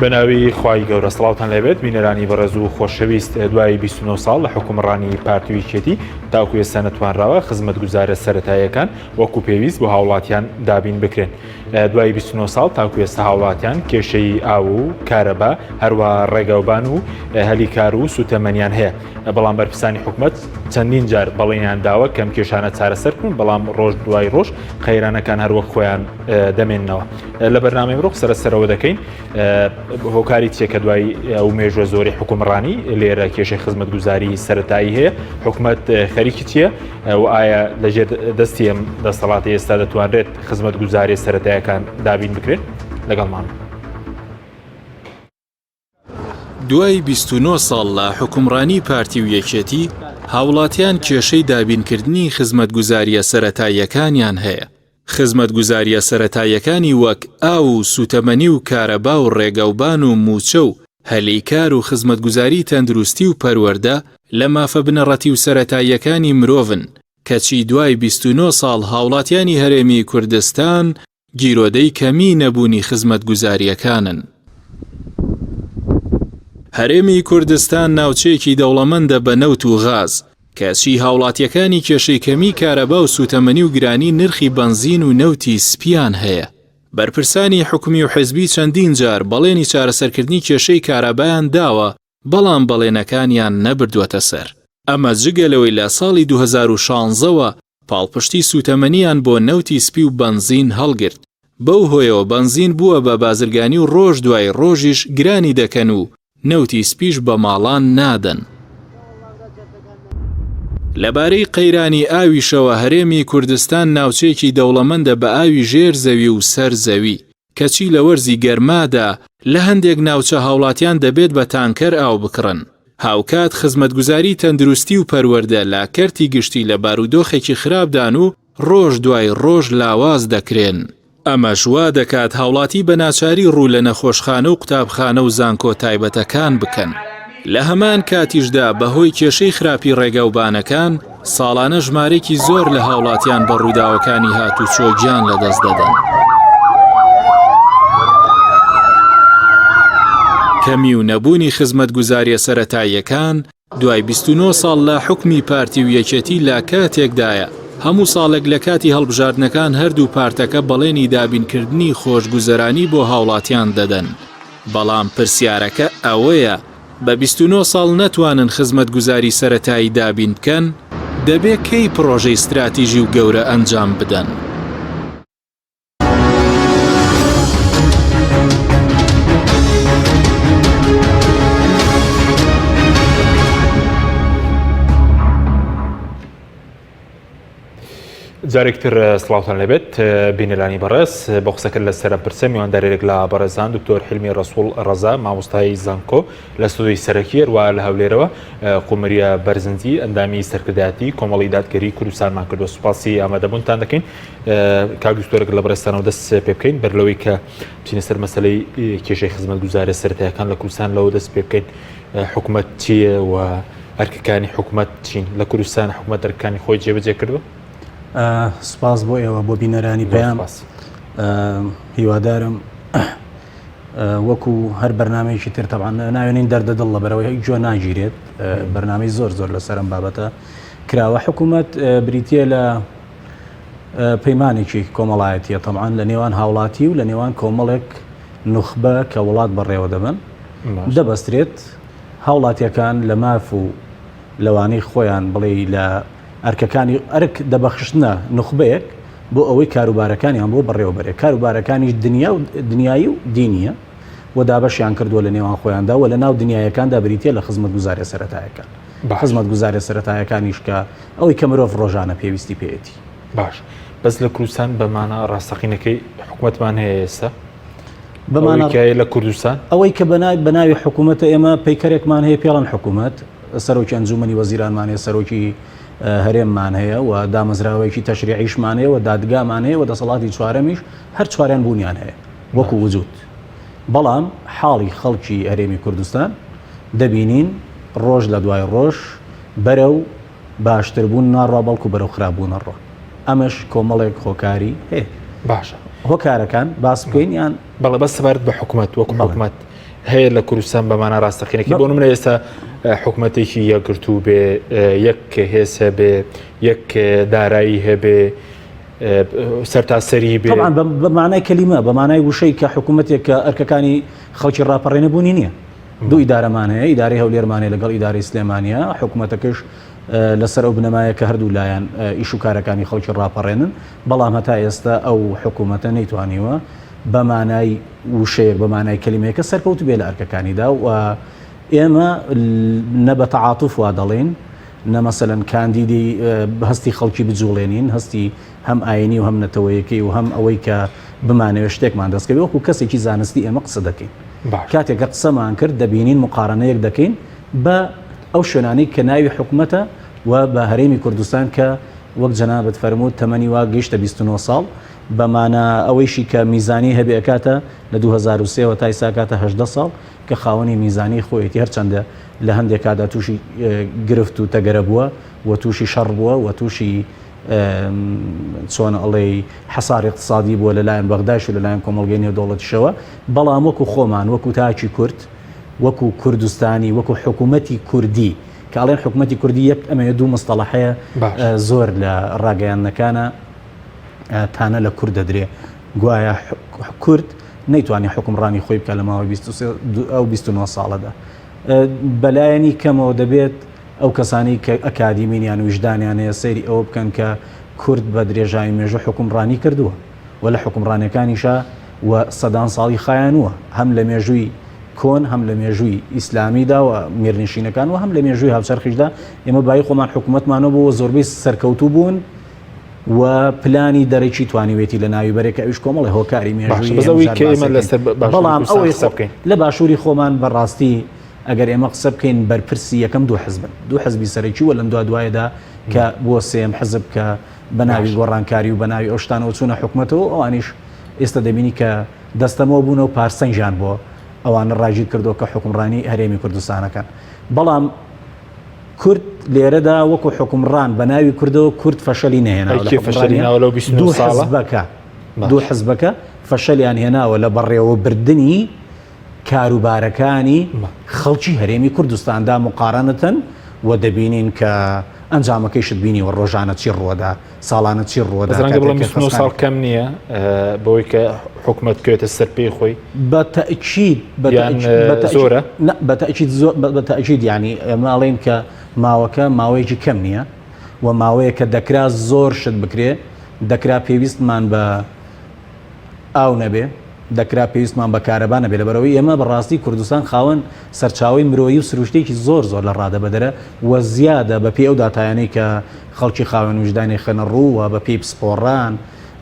بەناوی خوای گەورە سڵاوتان لەبێت بینەرانی بەڕێز و خۆشەویست دوای 29 ساڵ لە حکومڕانی پارتی یەکێتی تاکو ئێستا نەتوانراوە خزمەتگوزارە سەرەتاییەکان وەکو پێویست بۆ هاوڵاتیان دابین بکرێن. دوای 29 ساڵ تاکو ئێستا هاوڵاتیان کێشەی ئاو و کارەبا هەروە ڕێگەوبان و هەلیکار و سوتەمەنیان هەیە. بەڵام بەرپرسانی حکومەت چەندین جار بەڵێنیان داوە کەم کێشانە چارەسەر بکەن، بەڵام ڕۆژ دوای ڕۆژ قەیرانەکان هەروەک خۆیان دەمێننەوە. لە بەرنامەی ڕۆک سەرەوە دەکەین هۆکاری چێکە دوای ئەو مێژوە زۆری حکومڕانی لێرە کێشەی خزمەتگوزاری سەرەتایی هەیە، حکومەت خەریکی چییە و ئایا لەژێر دەستی ئەم دەسەڵاتی ئێستا دەتوانرێت خزمەتگوزاری سەرەتاییەکان دابین بکرێت؟ لەگەڵمان. دوای 29 ساڵ لە حکومڕانی پارتی و یەکێتی هاوڵاتیان کێشەی دابینکردنی خزمەتگوزاریە سەرەتاییەکانیان هەیە. خزمەتگوزاریە سەرەتاییەکانی وەک ئاو و سوتەمەنی و کارەبا و ڕێگەوبان و موچە و هەلیکار و خزمەتگوزاری تەندروستی و پەروەردە لە مافە بنەڕەتی و سەرەتاییەکانی مرۆڤن کەچی دوای 29 ساڵ هاوڵاتیانی هەرێمی کوردستان گیرۆدەی کەمی نەبوونی خزمەتگوزاریەکانن. هەرێمی کوردستان ناوچەیەکی دەوڵەمەندە بە نەوت و غاز کەچی هاوڵاتیەکانی کێشەی کەمی کارەبا و سوتەمەنی و گرانی نرخی بەنزین و نەوتی سپیان هەیە. بەرپرسانی حکومی و حزبی چەندین جار بەڵێنی چارەسەرکردنی کێشەی کارەبایان داوە، بەڵام بەڵێنەکانیان نەبردووەتە سەر. ئەمە جگەلەوەی لە ساڵی 2016ەوە پاڵپشتی سوتەمەنیان بۆ نەوتی سپی و بەنزین هەڵگرت. بەو هۆیەوە بەنزین بووە بە بازرگانی و ڕۆژ دوای ڕۆژیش گرانی دەکەن و نەوتی سپیش بە ماڵان نادەن. لەبارەی قەیرانی ئاویشەوە هەرێمی کوردستان ناوچەیەکی دەوڵەمەندە بە ئاوی ژێر زەوی و سەر زەوی کەچی لە وەرزی گەرمادا لە هەندێک ناوچە هاوڵاتیان دەبێت بە تانکەر ئاو بکڕن. هاوکات خزمەتگوزاری تەندروستی و پەروەردە لە کەرتی گشتی لە بارودۆخێکی خراپدان و ڕۆژ دوای ڕۆژ لاواز دەکرێن. ئەمەش وا دەکات هاوڵاتی بە ناچاری ڕوو لە نەخۆشخانە و قوتابخانە و زانکۆ تایبەتەکان بکەن. لە هەمان کاتیشدا بەهۆی کێشەی خراپی ڕێگەوبانەکان ساڵانە ژمارێکی زۆر لە هاوڵاتیان بە ڕووداوەکانی هاتوچۆ گیان لەدەست دەدەن. کەمی و نەبوونی خزمەتگوزاریە سەرەتاییەکان دوای 29 ساڵ لە حکمی پارتی و یەکێتی لە کاتێکدایە هەموو ساڵێک لە کاتی هەڵبژاردنەکان هەردوو پارتەکە بەڵێنی دابینکردنی خۆشگوزەرانی بۆ هاوڵاتیان دەدەن. بەڵام پرسیارەکە ئەوەیە بە 29 ساڵ نەتوانن خزمەتگوزاری سەرەتایی دابین بکەن، دەبێت کەی پرۆژەی استراتیژی و گەورە ئەنجام بدەن. جارێکتر سڵاوتان لەبێت بینەرانی بەڕێز بە قسەکرد لە سەرپرسە میواندارێک لە بەڕێزان دکتۆر حیلمی ڕەسوڵ ڕەزا مامۆستای زانکۆ لە ستۆدیۆی سەرەکی وا لە هەولێرەوە قومریە بەرزنجی ئەندامی سەرکردایەتی کۆمەڵی دادگەری کوردستانمان کردو. سوپاسی ئامادەبوونتان دەکەین کاک دکتۆرێک لە بەڕێستانەوە دەست پێ بکەین بەرلەوەی کە بچینە سەر مەسەلەی کێشەی خزمەتگوزارە سەرەتاییەکان لە کوردستان لەوە دەست پێ بکەین. حکومەت چییە و ئەرکەکانی حکومەت چین لە کوردستان؟ حکومەت ئەرکەکانی خۆی جێبەجێ کردووە؟ سپاس بۆ ئێوە بۆ بینەرانی پێیان هیوادارم وەکو هەر بەرنامەیەکی تر تەبعاً ناوێنین دەردەدڵ لە بەرەوەی جۆ ناگیرێت. بەرنامەی زۆر لەسەرم بابەتە کراوە. حکوومەت بریتە لە پەیمانێکی کۆمەڵایەتیە تەبعاً لە نێوان هاوڵاتی و لە نێوان کۆمەڵێک نوخبە کە وڵات بەڕێوە دەبن دەبەسترێت هاوڵاتیەکان لە ماف و لەوانەی خۆیان بڵێ لە ئەرکەکانی ئەرک دەبەخشتنە نوخبەیەک بۆ ئەوەی کاروبارەکانیان بۆ بەڕێوەبەرێ. کاروبارەکانی دنیای و دینیە و دابەشیان کردووە لە نێوان خۆیاندا و لە ناو دنیایەکاندا بریتە لە خزمەتگوزاریە سەرەتاییەکان. خزمەتگوزاریە سەرەتاییەکانیش کە ئەوەی کە مرۆڤ ڕۆژانە پێویستی پێێتی. باش بەس لە کوردستان بەمانە ڕاستەقینەکەی حکومەتمان هەیە ئێستا بەمانە لە کوردستان ئەوەی کە بەناوی حکوومەتە ئێمە پەیکەرێکمان هەیە پێڵەن حکوومەت، سەرۆکی ئەنجومەنی وەزیرانمان هەیە، سەرۆکی هەرێممان هەیە و دامەزراوەیەکی تەشریعیشمان هەیە و دادگامان هەیە و دەسەڵاتی چوارەمیش هەر چوارەن بوونیان هەیە وەکو وجود. بەڵام حاڵی خەڵکی هەرێمی کوردستان دەبینین ڕۆژ لە دوای ڕۆژ بەرەو باشتربوون ناڕوا بەڵکو بەرەو خراپبوونە ڕۆ. ئەمەش کۆمەڵێک هۆکاری هەیە. باشە هۆکارەکان باس بکەین یان بەڵێ بەس سەبارەت بە حکوومەت وەکو حکوومەت هەیە لە کوردستان بەمانە ڕاستەقینێکی بۆ نمونە ئێستا حکوومەتێکی یەکگرتوو بێ یەک هێز هەبێ یەک دارایی هەبێ سەرتاسەری بێ طبعا بەمانای کەلیمە بەمانای وشەی کە حکوومەتێک کە ئەرکەکانی خەڵکی ڕاپەڕێنەبوونی نییە دوو ئیدارەمان هەیە ئیداری هەولێرمانێ لەگەڵ ئیداری سلێمانیە حکوومەتەکەش لەسەر ئەو بنەمایە کە هەردوو لایەن ئیش و کارەکانی خەڵکی ڕاپەڕێنن بەڵام هەتا ئێستا ئەو حکوومەتە نەیتوانیوە بەمانای وشەیەک بەمانای کەلیمەیەکە سەرکەوت بێ لە ئەرکەکانیدا و ئێمە نە بە تەعاتوف وا دەڵێن نە مەسەلەن کاندیدی هەستی خەڵکی بجوڵێنین هەستی هەم ئاینی و هەم نەتەوەیەکەی و هەم ئەوەی کە بمانەوێت شتێکمان دەستکەوێت وەکو کەسێکی زانستی ئێمە قسە دەکەین کاتێکە قسەمان کرد دەبینین مقارنەیەک دەکەین بە ئەو شوێنانەی کە ناوی حکوومەتە و بە هەرێمی کوردستان کە وەک جەنابەت فەرمووت تەمەنی وا گەیشتە 29 ساڵ بەمانە ئەوەیشی کە میزانی هەبێ کاتە لە 2023 تا ئێستا کاتە 18 ساڵ کە خاوەنی میزانی خۆیەتی هەرچەندە لە هەندێک کادا تووشی گرفت و تەگەرە بووە و تووشی شەڕ بووە و تووشی چۆن ئەڵێ حەساری اقتصادی بووە لەلایەن بەغداش و لەلایەن کۆمەڵگەی نێودەوڵەتیشەوە بەڵام وەکو خۆمان وەکو تاچی کورد وەکو کوردستانی وەکو حکوومەتی کوردی کە ئەڵێن حکوومەتی کوردی یەک ئەمە دوو مستەڵەحەیە زۆر لە ڕاگەیاندنەکانە تانە لە کورد دەدرێ گوایە کورد نەیتوانێت حکومڕانی خۆی بکە لە ماوەی 29 ساڵەدا بەلایەنی کەمەوە دەبێت ئەو کەسانی کە ئەکادیمینیان وژدانیان هەیە سەیری ئەوە بکەن کە کورد بە درێژایی مێژوو حکومڕانی کردووە و لە حکومڕانەکانیشە و سەدان ساڵی خایانووە هەم لە مێژووی کۆن هەم لە مێژووی ئیسلامیدا و میرنشینەکان و هەم لە مێژووی هاوچەرخیشدا ئێمە بای خۆمان حکوومەتمانەوە بۆ زۆربەی سەرکەوتوو بوون و پلانی دەرەکی توانیوێتی لە ناوی بەرێکە ئەوش کۆمەڵی هۆکاری مێژووی بەڵام ئەوەی لە باشووری خۆمان بەڕاستی ئەگەر ئێمە قسە بکەین بەرپرسی یەکەم دوو حزبی سەرەکی و لەم دوایدا کە بۆ سێم حزب کە بەناوی گۆڕانکاری و بەناوی ئەو شتانەوە چوونە حکوومەتەوە ئەوانیش ئێستا دەبینی کە دەستەمەوە بوون و پارسەنجان بۆ ئەوانە ڕاجی کردو کە حکومڕانی هەرێمی کوردستانەکان بەڵام کورد لێرەدا وەکو حکومڕان بە ناوی کوردەوە کورد فەشەلی نهێناوە دوو حزبەکە فەشەلیان هێناوە لە بەڕێوە بردننی کاروبارەکانی خەڵکی هەرێمی کوردستاندا مقارنەتەن و دەبینین کە ئەنجامەکەیشت بینی و ڕۆژانە چی ڕووەدا ساڵانە چی ڕووەدا ساڵ کەم نییە بەوەی کە حکومەت کوێتە سەر پێی خۆی زۆرە بەتەئکید ینی ئەماڵێن کە ماوەکە ماوەیەکی کەم نییە و ماوەیە کە دەکرا زۆر شت بکرێ دەکرا پێویستمان بە ئاو نەبێ دەکرا پێویستمان بە کارەبانە بێ لەبەرەوەی ئێمە بەڕاستی کوردستان خاوەن سەرچاوی مرۆیی و سروشتێکی زۆر لە ڕادە بەدەرە و زیادە بە پێی ئەو داتایانەی کە خەڵکی خاوەن وجدانی خەنە ڕووە بە پێی پسپۆڕان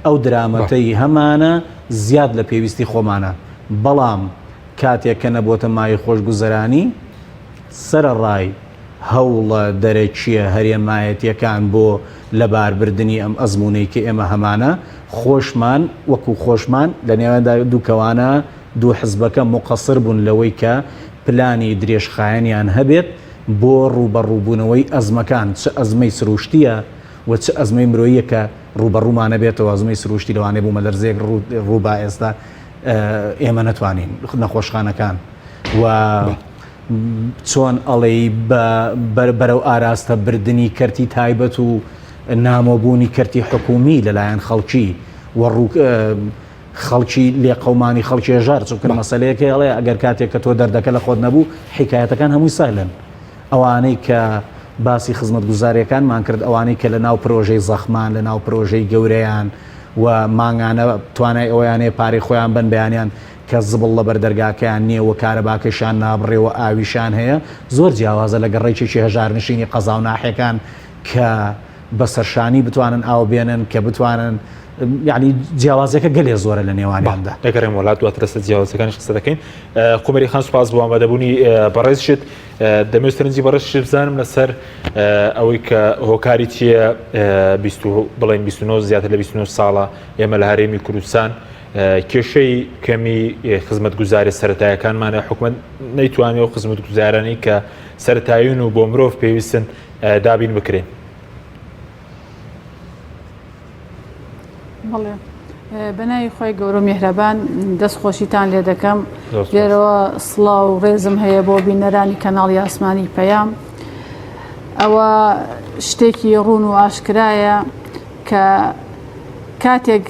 ئەو درامەتەی هەمانە زیاد لە پێویستی خۆمانە بەڵام کاتێک کە نەبووتە مای خۆشگوزەرانی سەرەڕای هەوڵە دەرەکیە هەرێمایەتیەکان بۆ لەباربردننی ئەم ئەزمونەی کە ئێمە هەمانە خۆشمان وەکو خۆشمان لە نێواندا دووکەوانە دوو حزبەکە مقەسر بوون لەوەی کە پلانی درێژخایەنیان هەبێت بۆ ڕوبەڕووبوونەوەی ئەزمەکان چ ئەزمەی سروشتیە و چ ئەزمەی مرۆیە کە ڕوبەڕوومانە بێتەوە ئەزمەی سروشتی لەوانێ بوو مەلەرزەیەک ڕووبا ئێستا ئێمە نەتوانین نەخۆشخانەکان و چۆن ئەڵێ بەرەو ئاراستە بردننی کەرتی تایبەت و نامۆبوونی کەرتی حکومی لەلایەن خەڵکی و خەڵکی لێقەومانی خەڵکی ێژار چونکە مەسەلەیەکە ئەڵێ ئەگەر کاتێک کە تۆ دەردەکە لە خۆت نەبوو حکایەتەکان هەمووی سەهلن ئەوانەی کە باسی خزمەت گوزاریەکانمان کرد ئەوانەی کە لە ناو پرۆژەی زەخمان لە ناو پرۆژەی گەورەیان و مانگانە توانای ئەویانەیە پارەی خۆیان بن بەیانیان کە زبڵ لە بەردەرگاکەیان نییە و کارەباکەشان نابڕێەوە ئاویشان هەیە زۆر جیاوازە لە گەڕێکێکی هەژار نشینی قەزا و ناحیەکان کە بە سەرشانی بتوانن ئاو بێنن کە بتوانن یعنی جیاوازەکە گەلێ زۆرە لە نێوانیاندا دەگەڕێم وڵات دواترسە جیاوازەکانیش قسە دەکەین قومەری خان سوپاس بۆ ئامادەبوونی بەڕێزشت دەمەوێت سەرنجی بەڕێزش بزانم لەسەر ئەوەی کە هۆکاری چییە بڵێن 29 زیاتر لە 29 ساڵە ئێمە لە هەرێمی کوردستان کێشەی کەمی خزمەت گوزاری سەرەتایەکانمانە حکومەت نەیتوانێت و خزمەت گوزارانی کە سەرەتایین و بۆ مرۆڤ پێویستن دابین بکرێن. بەڵێ بەناوی خۆی گەورە میهرەبان دەستخۆشیتان لێ دەکەم لێرەوە سڵاو و ڕێزم هەیە بۆ بینەرانی کەناڵی ئاسمانی پەیام. ئەوە شتێکی ڕوون و ئاشکرایە کە کاتێک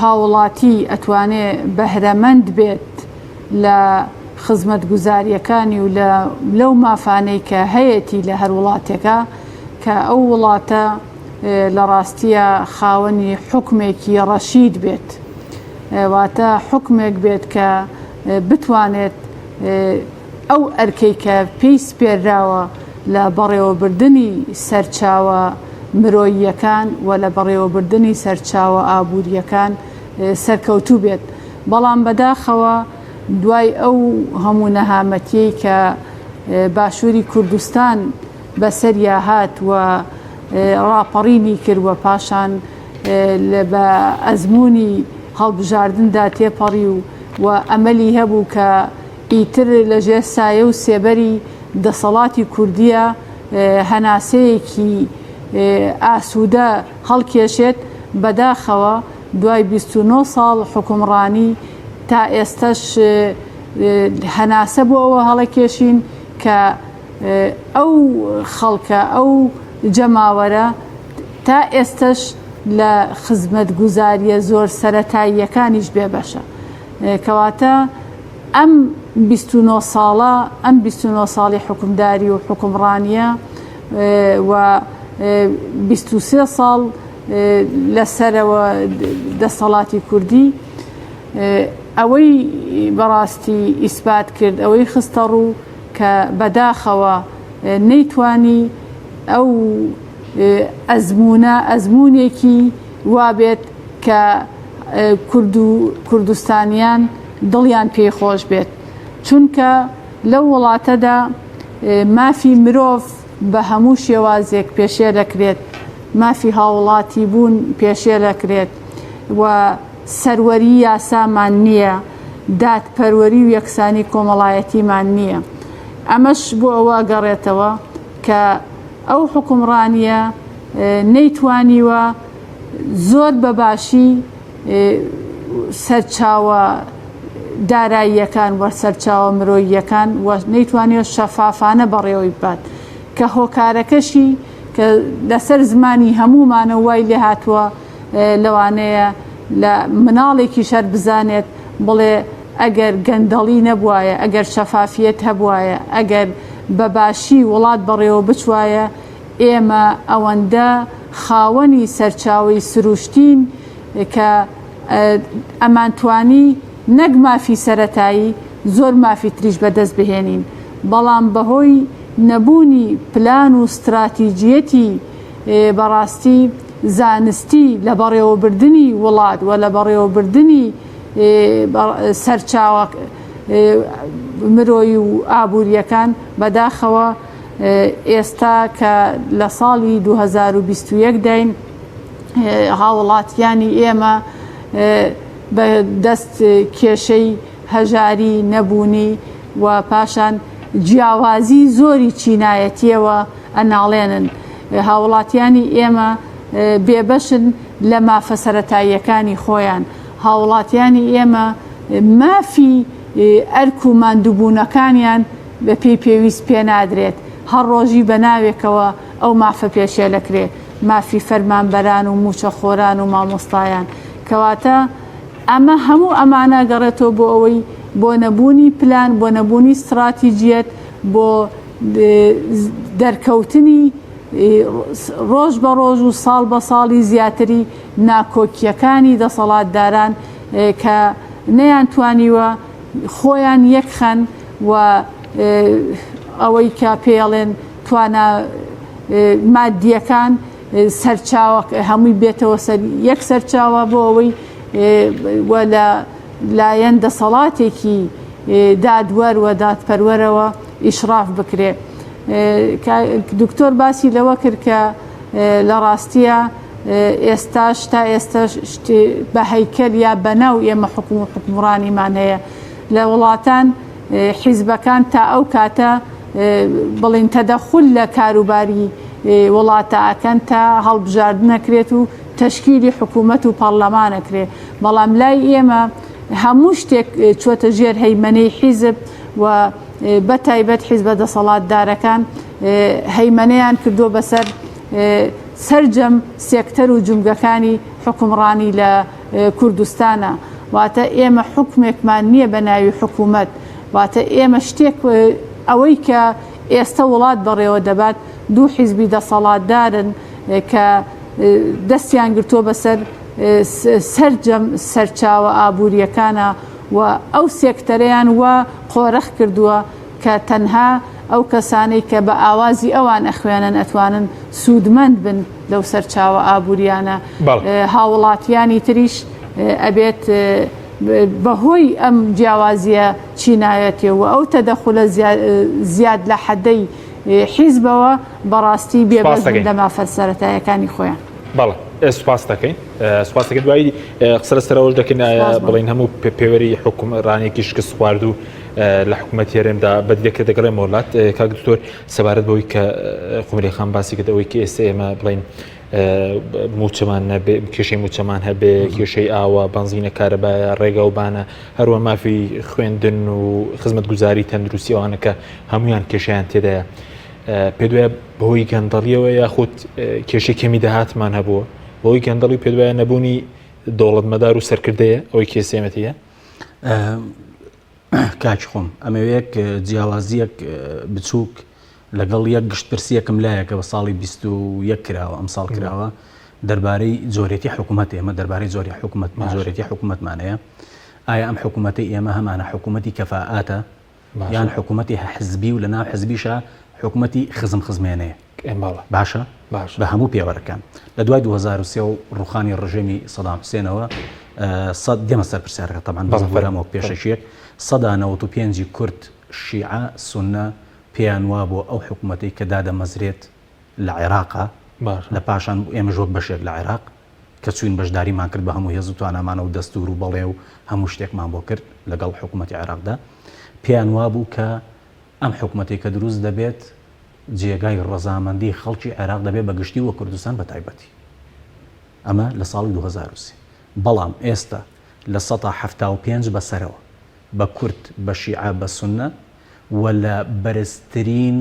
هاوڵاتی ئەتوانێت بەهرەمەند بێت لە خزمەت گوزاریەکانی و لەو مافانەی کە هەیەی لە هەر وڵاتێکە کە ئەو وڵاتە لە ڕاستیە خاوەنی حکمێکی ڕەشید بێت، واتە حکمێک بێت کە بتوانێت ئەو ئەرکەی کە پێی سپێراوە لە بەڕێوەبردننی سەرچاوە مرۆییەکان و لە بەڕێوەبردننی سەرچاوە ئابوووریەکان سەرکەوتوو بێت. بەڵام بەداخەوە دوای ئەو هەموو نەهامەتیەی کە باشووری کوردستان بەسەریا هات و ڕاپەڕینی کردووە پاشان بە ئەزمموی هەڵبژاردندا تێپەڕی و ئەمەلی هەبوو کە ئیتر لەژێر سایە و سێبەری دەسەڵاتی کوردیە هەناسەیەکی ئاسوودە هەڵکێشێت. بەداخەوە دوای 29 ساڵ حکومڕانی تا ئێستش هەناسە بۆ ئەوە هەڵەکێشین کە ئەو خەڵکە ئەو جەماوەرە تا ئێستش لە خزمەت گوزاریە زۆر سەرەتاییەکانیش بێ بەشە. کەواتە ئەم 29 ساڵە ئەم 29 ساڵی حکومداری و حکومڕانیە و 23 ساڵ لەسەرەوە دەسەڵاتی کوردی ئەوەی بەڕاستی ئیسبات کرد، ئەوەی خستە ڕوو کە بەداخەوە نەیتوانی ئەو ئەزمونێکی وابێت کە کوردستانیان دڵیان پێی خۆش بێت، چونکە لەو وڵاتەدا مافی مرۆڤ بە هەموو شێوازێک پێشێ دەکرێت، مافی هاوڵاتی بوون پێشێ دەکرێت و سەروەری یاسامان نییە، دادپەروەری و یەکسانی کۆمەڵایەتیمان نییە. ئەمەش بۆ ئەوە گەڕێتەوە کە ئەو حکومڕانیە نەیتوانیوە زۆر بەباشی سەرچاوە داراییەکان وە سەرچاوە مرۆییەکان و نەیتوانێت شەفافانە بەڕێوەی بات کە هۆکارەکەشی کە لەسەر زمانی هەمومانە وای لێ هاتووە لەوانەیە لە مناڵێکی شەر بزانێت بڵێ ئەگەر گەندەڵی نەبوایە، ئەگەر شەفافیت هەبوایە، ئەگەر بەباشی وڵات بەڕێوە بچوایە، ئێمە ئەوەندە خاوەنی سەرچاوی سروشتین کە ئەمانتوانی نەک مافی سەرەتایی زۆر مافی تریش بەدەست بهێنین. بەڵام بەهۆی نەبوونی پلان و استراتیجیەتی بەڕاستی زانستی لە بەڕێوەبردننی وڵات و لە بەڕێوەبردننی سەرچاوە مرۆی و ئابوووریەکان بەداخەوە ئێستا کە لە ساڵی 2021 داین هاوڵاتیانی ئێمە بە دەست کێشەی هەژاری نەبوونی و پاشان جیاوازی زۆری چینایەتیەوە ئەناڵێنن. هاوڵاتیانی ئێمە بێبەشن لە مافە سەرەتاییەکانی خۆیان. هاوڵاتیانی ئێمە مافی ئەرک و ماندووبوونەکانیان بە پێی پێویست پێ نادرێت، هەر ڕۆژی بە ناوێکەوە ئەو مافە پێشێ دەکرێت، مافی فەرمانبەران و موچە خۆران و مامۆستایان. کەواتە ئەمە هەموو ئەمانە گەڕێتەوە بۆ ئەوەی بۆ نەبوونی پلان، بۆ نەبوونی استراتیجیەت، بۆ دەرکەوتنی ڕۆژ بە ڕۆژ و ساڵ بە ساڵی زیاتری ناکۆکیەکانی دەسەڵاتداران کە نەیانتوانیوە خۆیان یەکخەن و ئەوەی کە پێڵێن توانە مادیەکان سەرچاوە هەمووی بێتەوە سەر یەک سەرچاوە بۆ ئەوەی لە لایەن دەسەڵاتێکی دادوەر و دادپەروەرەوە ئیشراف بکرێت. دکتۆر باسی لەوە کرد کە لە ڕاستیە ئێستاش تا ئێستا بە هەیکەل یا بەناو ئێمە حکوم و حکومڕانیمان هەیە لە وڵاتان حیزبەکان تا ئەو کاتە بڵین تەدەخول لە کاروباری وڵاتە ئەکەن تا هەڵبژاردن نەکرێت و تشکیلی حکوومەت و پەرلەمانەکرێ بەڵام لای ئێمە هەموو شتێک چۆتە ژێر هەیمەنەی حیزب و بەتایبەت حیزبە دەسەڵاتدارەکان هەیمەنەیان کردو بەسەر سەرجەم سێکتەر و جومگەکانی حکومڕانی لە کوردستانە واتە ئێمە حکومێکمان نییە بە ناوی حکوومەت واتە ئێمە شتێک ئەوەی کە ئێستا وڵات بەڕێوە دەبات دوو حیزبی دەسەڵاتدارن کە دەستیان گرتووە بەسەر سەرجەم سەرچاوە ئابوووریەکانە و ئەو سێکتەرەیان وە قۆرەخ کردووە کە تەنها ئەو کەسانەی کە بە ئاوازی ئەوان ئەخوێنن ئەتوانن سوودمەند بن لەو سەرچاوە ئابوووریانە هاوڵاتیانی تریش ئەبێت بەهۆی ئەم جیاوازیە چینایەتەوە ئەو تەدەخولە زیاد لە حەدەی حیزبەوە بەڕاستی بێبەزن لە مافەت سەرەتایەکانی خۆیان. بەڵێ سوپاس دەکەین سوپاس دەکەین دوایی قسە لەسەرەوەش دەکەین بڵین هەموو پێوەری حکومڕانێکی شکست خوارد و لە حکوومەتی هەرێمدا بەدیەکە دەگەڕێ وڵات کاک دکتۆر سەبارەت بەوەی کە قومەری خان باسی کرد ئەوەی کە ئێستا ئێمە بڵین موچەمان نەبێ کێشەی موچەمان هەبێ کێشەی ئاوە بنزینە کارەبایە ڕێگە و بانە هەروە مافی خوێندن و خزمەتگوزاری تەندروستی ئەوانە کە هەمویان کێشیان تێدایە پێ دوایە بەهۆی گەندەڵیەوە یاخود کێشەی کەمی داهاتمان هەبووە بەهۆی گەندەڵی پێ دوایە نەبوونی دەوڵەتمەدار و سەرکردەیە ئەوەی کێسێمەتیە کاچ خۆم ئەمەوەیەک جیاوازیەک بچووک لەگەڵ یەک گشت پرسیەکەم لایەکە بە ساڵی 21 کراوە ئەم ساڵ کراوە دەربارەی جۆرێتی حکوومەت ئێمە دەربارەی زۆری جۆرێتی حکوومەتمانەیە ئایا ئەم حکوومەتی ئێمە هەمانە حکوومەتی کەفاءاتە یان حکوومەتی حزبی و لە ناو حزبیشە حکوومەتی خزمێنەیە باشە بە هەموو پێوەرەکان لە دوای 2023 و ڕوخانی ڕژێمی سەدام حوسێنەوە دێمە سەر پرسیارەکە تەمان بەرەمەوە پێشەشیەک 95 کورد شیعە سونە پێیان وا بۆ ئەو حکوومەتی کە دادەمەزرێت لە عێراقا لە پاشان ئێمە ژۆک بەشێک لە عێراق کە چوین بەشداریمان کرد بە هەموو هێز و توانەمانە و دەستور و بەڵێ و هەموو شتێکمان بۆ کرد لەگەڵ حکوومەتی عێراقدا پێیان وا بوو کە ئەم حکوومەتی کە دروست دەبێت جێگای ڕەزامەندی خەڵکی عێراق دەبێت بە گشتی وە کوردستان بە تایبەتی ئەمە لە ساڵی 2023 بەڵام ئێستا لە 175 بەسەرەوە بە کورد بە شیعە بە سونە و لە بەرزترین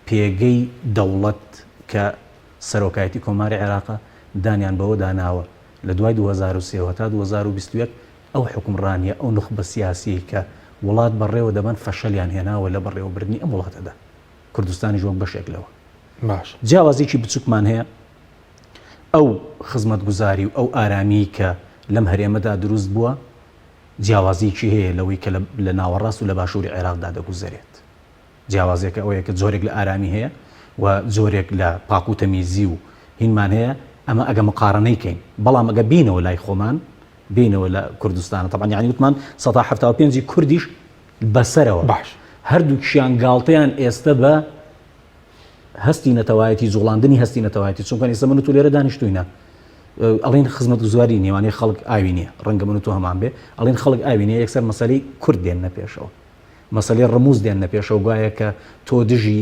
پێگەی دەوڵەت کە سەرۆکایەتی کۆماری عێراقە دانیان بەوە داناوە لە دوای 2023 تا 2021 ئەو حکومڕانیە ئەو نخبە سیاسی کە وڵات بەڕێوە دەبن فەشەلیان هێناوە لە بەڕێوەبردننی ئەم وڵاتەدا کوردستانی ژۆک بەشێک لەوە باش جیاوازێکی بچووکمان هەیە ئەو خزمەتگوزاری و ئەو ئارامی کە لەم هەرێمەدا دروست بووە جیاوازیکی هەیە لەوەی کە لە ناوەڕاست و لە باشووری عێراقدا دەگوزارێت جیاوازێکە ئەوەیە کە جۆرێک لە ئارامی هەیە و جۆرێک لە پاک و تەمیزی و هینمان هەیە ئەمە ئەگە مقارنەیکەین بەڵام ئەگە بینەوە لای خۆمان بینەوە لە کوردستانە طبعا یعنی وتمان 175 کوردیش بەسەرەوە باش هەردووکیان گاڵتەیان ئێستا بە هەستی نەتەوایەتی جوڵاندنی هەستی نەتەوایەتی چونکە ئێستا من و تۆ لێرە دانیشتوینە ئەڵین خزمەتگوزاری نێوانەی خەڵک ئاوی نییە ڕەنگە من و تۆ هەمان بێ ئەڵین خەڵک ئاوی نییە یەکسەر مەسەلەی کورد دێننە پێشەوە مەسەلەی ڕموز دێننە پێشەوە گوایە کە تۆ دژی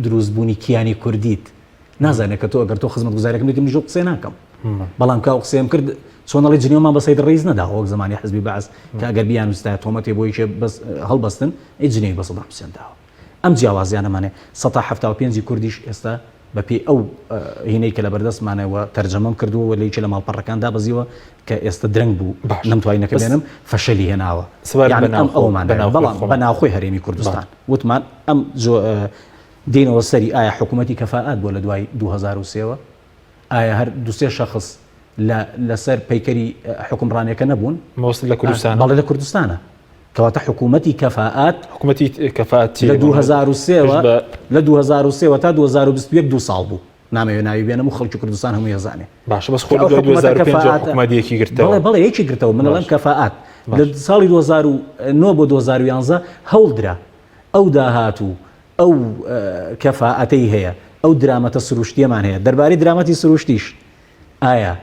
دروستبوونی کیانی کوردیت نازانێت کە تۆ ئەگەر تۆ خزمەتگوزاریەکەم دیتم ژۆ قسێ ناکەم بەڵام کا قسەم کرد چۆنەڵی جنێومان بە سەید ڕیز نەدا وەک زمانی حزبی بەعز کە ئەگەر بیان وستایە تۆمەتێ بۆی هەڵبەستن ئەی جنێوی بە سەدام حوسێن داوە ئەم جیاوازیانەمانێ 175 کوردیش ئێستا بەپێی ئەو هینەی کە لە بەردەستمانەوە تەرجەمەم کردووە لەیکی لە ماڵپەڕەکاندا بەزیوە کە ئێستا درەنگ بوو نەمتوانینەکە بێنم فەشەلی هێناوە ئەومان بەڵام بە ناوخۆی هەرێمی کوردستان وتمان ئەم دێنەوە سەری ئایا حکوومەتی کەفاءات بۆ لە دوای 2023ەوە ئایا هەر دوسێ شەخص لەسەر پەیکەری حکومڕانیەکە نەبوون مەوەستن لە کوردستان بەڵێ لە کوردستانە کەواتە حکوومەتی کەفاءات حکوومەتی کەفاءاتی لە 2023 تا 2021 دو ساڵ بوو نامەوێ ناوی بێنم و خەڵکی کوردستان هەموو ێزانێ باش بەس خۆ 2005 حکوومەتیەکی گرتەوە بەڵێ یەکی گرتەوە من ئەڵێم کەفاءات لە ساڵی 2009 بۆ 2011 هەوڵدرا ئەو داهات و ئەو کەفاءەتەی هەیە ئەو درامەتە سروشتیەمان هەیە دەربارەی درامەتی سروشتیش ئایا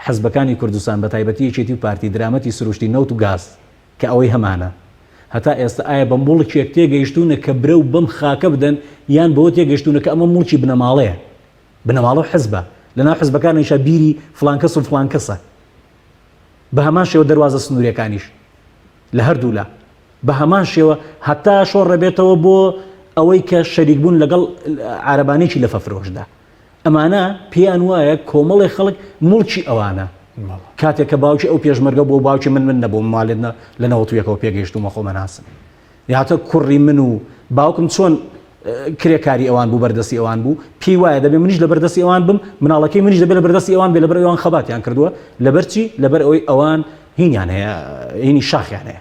حەزبەکانی کوردستان بە تایبەتیەکێتی و پارتی درامەتی سروشتی نەوت و گاز کە ئەوەی هەمانە هەتا ئێستا ئایا بە مڵکێک تێگەیشتونە کە برە و بەم خاکە بدەن یان بەوە تێگەیشتونە کە ئەمە مڵکی بنەماڵەیە بنەماڵە حەزبە لەناو حزبەکانیشە بیری فلانکەس و فلانکەسە بە هەمان شێوە دەواازە سنووریەکانیش لە هەردوو لا بە هەمان شێوە هەتا شۆڕەبێتەوە بۆ ئەوەی کە شەریک بوون لەگەڵ عارەبانێکی لە فەفرۆشدا ئەمانە پێیان وایە کۆمەڵی خەڵک مڵکی ئەوانە کاتێک کە باوکی ئەو پێشمەرگە بۆ باوکی من نەبوو ماڵێت لە نەوەتویەکەەوە پێگەیشتومە خۆمە ناسن یاتە کوڕی من و باوکم چۆن کرێکاری ئەوان بوو بەردەستی ئەوان بوو پێی وایە دەبێ منیش لە بەردەستی ئەوان بم مناڵەکەی منیش دەبێت لە بەردەستی ئەوان بێ لەبەر ئەوان خەباتیان کردووە لەبەرچی لەبەر ئەوەی ئەوان هینیان هەیە هینی شاخیان هەیە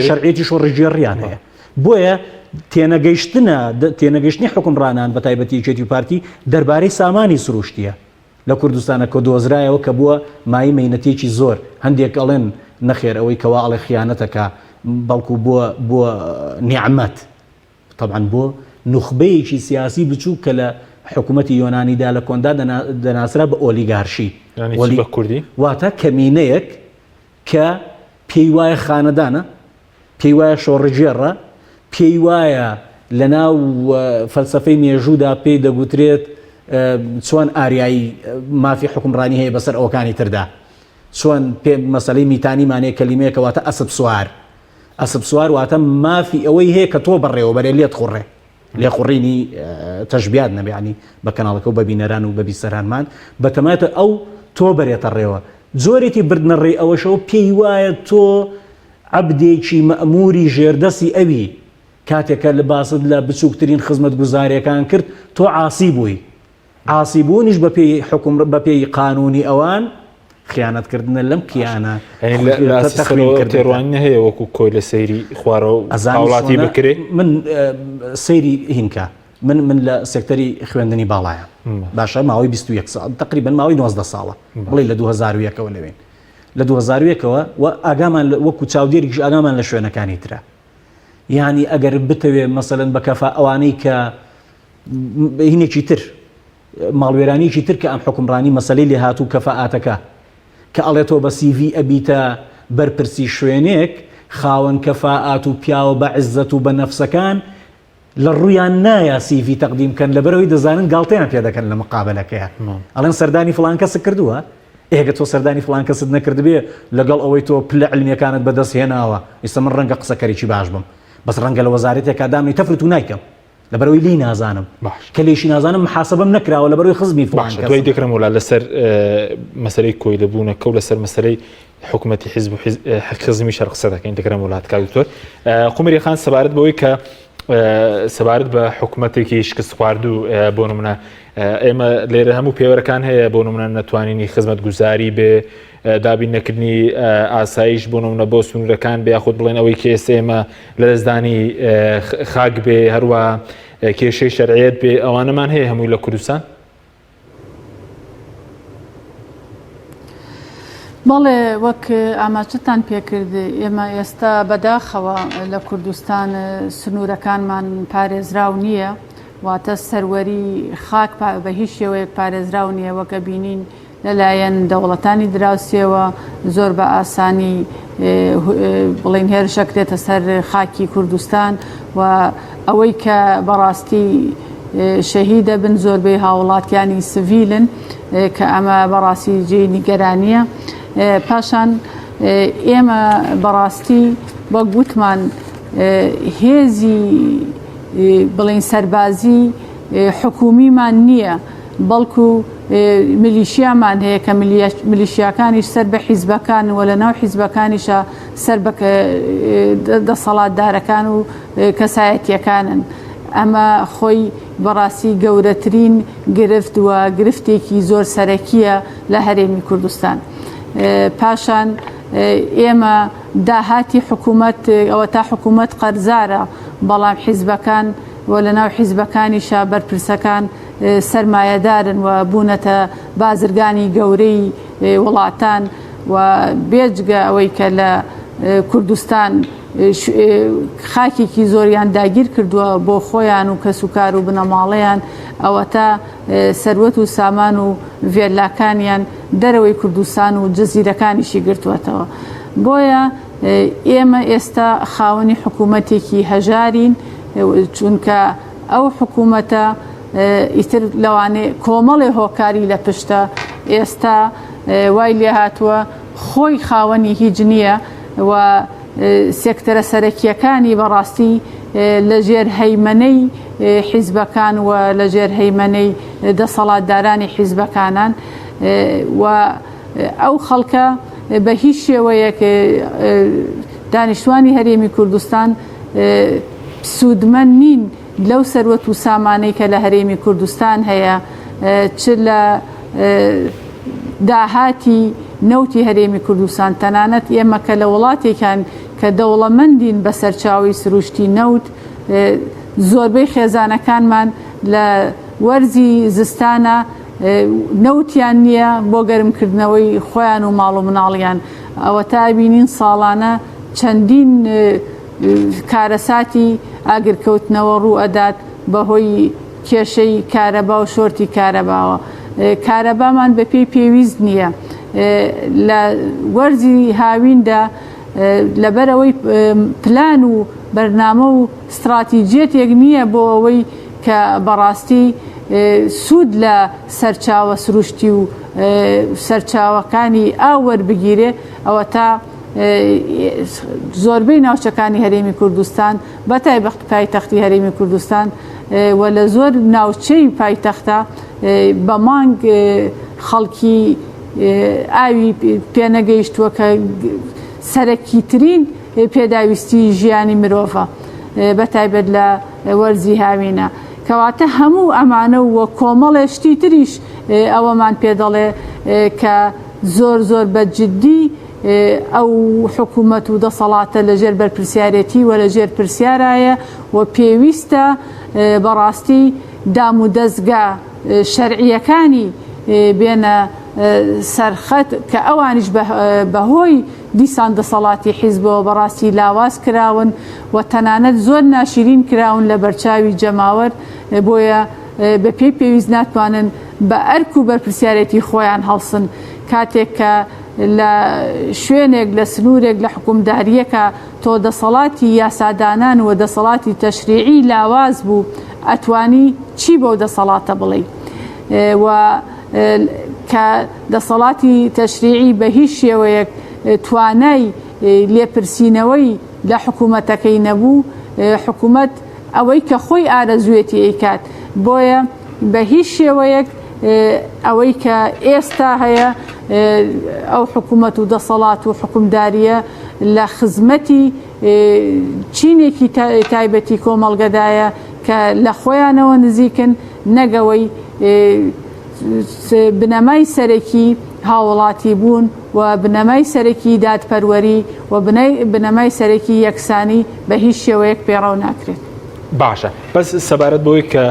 شەرعێتی شۆڕژێڕیان هەیە بۆیە تێنەگەیشتنی حکومڕانان بە تایبەتی یەکێتی و پارتی دەربارەی سامانی سروشتیە لە کوردستانە کە دۆزرایەوە کە بووە مای مەینەتێکی زۆر هەندێک ئەڵێن نەخێر ئەوەی کەوا ئەڵێ خیانەتەکە بەڵکو بووە نیعمەت طبعا بۆ نوخبەیەکی سیاسی بچوو کە لە حکوومەتی یۆنانیدا لە کۆندا دەناسرا بە ئۆلیگارشی بە کوردی واتە کەمینەیەک کە پێی وایە خانەدانە پێی وایە شۆڕژێڕە پێی وایە لە ناو فەلسەفەی مێژوودا پێی دەگوترێت چۆن ئاریایی مافی حکومڕانی هەیە بەسەر ئەوەکانی تردا چۆن پێ مەسەلەی میتانیمانەیە کەلیمەیەکە واتە ئەسب سوار واتە مافی ئەوەی هەیە کە تۆ بەڕێوە بەرێ لێت خوڕێ لێخوڕینی تەشبیات نەبیانی بە کەناڵەکە و بە بینەران و بە بیسەرانمان بەتەماتە ئەو تۆ بەرێتە ڕێوە جۆرێکی بردنە ڕێ ئەوەشەوە پێی وایە تۆ عەبدێکی مەئموری ژێردەسی ئەوی کاتێکە لە باست لە بچووکترین خزمەت گوزاریەکان کرد تۆ عاسی بووی عاسی بوونیش بە پێی قانونی ئەوان خیانەتکردنە لەم کیانە تێڕوانی هەیە وەکو کۆی لە سەیری خوارە و هاوڵاتی بکرێ من سەیری هینکە من لە سێکتەری خوێندنی باڵایە باشە ماوەی 21 ساڵ تقریبا ماوەی 19 ساڵە بڵێ لە 2001ەوە لەوێن لە 2001ەوە و ئاگامان وەکو چاودێریش ئاگامان لە شوێنەکانی ترە یعنی ئەگەر بتەوێ مەسەلەن بەکەفا ئەوانەی کە هینێکی تر ماڵوێرانیکی تر کە ئەم حکومڕانی مەسەلەی لێ هاتوو کەفاءاتەکە کە ئەڵێتەوە بە CV ئەبیتە بەرپرسی شوێنێک خاوەن کەفاءات و پیاوە بە عزت و بە نەفسەکان لە ڕوویان نایە CV تەقدیمکەن لەبەرەوەی دەزانن گاڵتەیان پێ دەکەن لە مقابلەکەیە ئەڵێن سەردانی فڵان کەسە کردووە ئێگە تۆ سەردانی فڵان کەست نەکردبێ لەگەڵ ئەوەی تۆ پلە علمیەکانت بەدەست هێناوە ئێستا من ڕەنگە قسەکەریی باش بم بەس ڕەنگە لە وەزارەتێکا دامنی تەفرت و نایکەم لەبەرەوەی لی نازانم کە لێشی نازانم محاسبەم نەکراوە لەبەرەوەی خزمی فڵان کەس دوای دەکرم وڵا لەسەر مەسەلەی کۆی لەبوونەکە و لەسەر مەسەلەی حکوومەتی حیزب و خزمی شەرق قسە دەکەین دەکرم وڵات کاکتۆر قومەری خان سەبارەت بەوەی کە سەبارەت بە حکوومەتێکی شکست خواردوو بۆ نمونە ئێمە لێرە هەموو پێوەرەکان هەیە بۆ نمونە نەتوانینی خزمەت گوزاری بێ دابین نەکردنی ئاسایش بۆ نمونە بۆ سنوورەکان بێ یاخود بڵێن ئەوەی کە ئێستا ئێمە لە دەستدانی خاک بێ هەروە کێشەی شەرعیەت بێ ئەوانەمان هەیە هەمووی لە کوردستان بەڵێ وەک ئاماچتان پێکرد ئێمە ئێستا بەداخەوە لە کوردستان سنوورەکانمان پارێزراو نییە واتە سەروەری خاک بە هیچ شێوەیەک پارێزراو نییە وەکە بینین لەلایەن دەوڵەتانی دراوسێەوە زۆر بە ئاسانی بڵین هێرشەکرێتە سەر خاکی کوردستان و ئەوەی کە بەڕاستی شەهیدە بن زۆربەی هاوڵاتیانی سڤیلن کە ئەمە بەڕاستی جێی نیگەرانیە پاشان ئێمە بەڕاستی وەک گوتمان هێزی بڵین سەربازی حکومیمان نییە بەڵکو ملیشیامان هەیە کە ملیشیاکانیش سەر بە حیزبەکان و لە ناو حیزبەکانیشە سەر بە دەسەڵاتدارەکان و کەسایەتیەکانن ئەمە خۆی بەڕاستی گەورەترین گرفت وە گرفتێکی زۆر سەرەکیە لە هەرێمی کوردستان پاشان ئێمە داهاتی حکوومەت ئەوە تا حکوومەت قەرزارە بەڵام حیزبەکان و لە ناو حیزبەکانیشە بەرپرسەکان سەرمایەدارن و بوونەتە بازرگانی گەورەی وڵاتان و بێجگە ئەوەی کە لە کوردستان خاکێکی زۆریان داگیر کردووە بۆ خۆیان و کەسوکار و بنەماڵەیان ئەوە تا سەروەت و سامان و ڤێلاکانیان دەرەوەی کوردستان و جەزیرەکانیشی گرتووەتەوە بۆیە ئێمە ئێستا خاوەنی حکوومەتێکی هەژارین چونکە ئەو حکوومەتە ئیتر لەوانێ کۆمەڵێ هۆکاری لە پشتە ئێستا وای لێ هاتووە خۆی خاوەنی هیچ نییە و سێکتەرە سەرەکیەکانی بەڕاستی لەژێر هەیمەنەی حیزبەکان و لەژێر هەیمەنەی دەسەڵاتدارانی حیزبەکانان و ئەو خەڵکە بە هیچ شێوەیەک دانیشتوانی هەرێمی کوردستان سوودمەند نین لەو سەروەت و سامانەی کە لە هەرێمی کوردستان هەیە چ لە داهاتی نەوتی هەرێمی کوردستان تەنانەت ئێمە کە لە وڵاتێکان کە دەوڵەمەندین بە سەرچاوی سروشتی نەوت زۆربەی خێزانەکانمان لە وەرزی زستانە نەوتیان نییە بۆ گەرمکردنەوەی خۆیان و ماڵ و مناڵیان ئەوە تا بینین ساڵانە چەندین کارەساتی ئاگرکەوتنەوە ڕوو ئەدات بەهۆی کێشەی کارەبا و شۆرتی کارەباوە کارەبامان بە پێی پێویست نییە لە وەرزی هاویندا لەبەرەوەی پلان و بەرنامە و استراتیجێتێک نییە بۆ ئەوەی کە بەڕاستی سوود لە سەرچاوە سروشتی و سەرچاوەکانی ئاوەربگیرێ ئەوە تا زۆربەی ناوچەکانی هەرێمی کوردستان بە تایبەت پایتەختی هەرێمی کوردستان و لە زۆر ناوچەی پایتەختە بە مانگ خەڵکی ئاوی پێنەگەیشتووە کە سەرەکیترین پێداویستی ژیانی مرۆڤە بە تایبەت لە وەرزی هاوینە کەواتە هەموو ئەمانە وە کۆمەڵێشتی تریش ئەوەمان پێ دەڵێ کە زۆر بەجددی ئەو حکوومەت و دەسەڵاتە لەژێر بەرپرسیارەتی و لەژێر پرسیارایە و پێویستە بەڕاستی دام و دەستگا شەرعیەکانی بێنە سەرخەت کە ئەوانیش بەهۆی دیسان دەسەڵاتی حیزبەوە بەڕاستی لاواز کراون و تەنانەت زۆر ناشرین کراون لە بەرچاوی جەماوەر بۆیە بە پێی پێویست ناتوانن بە ئەرک و بەرپرسیارەتی خۆیان هەڵسن کاتێک کە لە شوێنێک لە سنوورێک لە حکومداریەکە تۆ دەسەڵاتی یاسادانان و دەسەڵاتی تەشریعی لاواز بوو ئەتوانی چی بۆ دەسەڵاتە بڵێ و کە دەسەڵاتی تەشریعی بە هیچ شێوەیەک توانای لێپرسینەوەی لە حکوومەتەکەی نەبوو حکوومەت ئەوەی کە خۆی ئارەزوێتی ئەیکات بۆیە بە هیچ شێوەیەک ئەوەی کە ئێستا هەیە ئەو حکوومەت و دەسەڵات و حکومداریە لە خزمەتی چینێکی تایبەتی کۆمەڵگەدایە کە لە خۆیانەوە نزیکن نەگەوەی بنەمای سەرەکی هاوڵاتی بوون و بنەمای سەرەکی دادپەروەری و بنەمای سەرەکی یەکسانی بە هیچ شێوەیەک پێڕاو ناکرێت. باشە بەس سەبارەت بۆی کە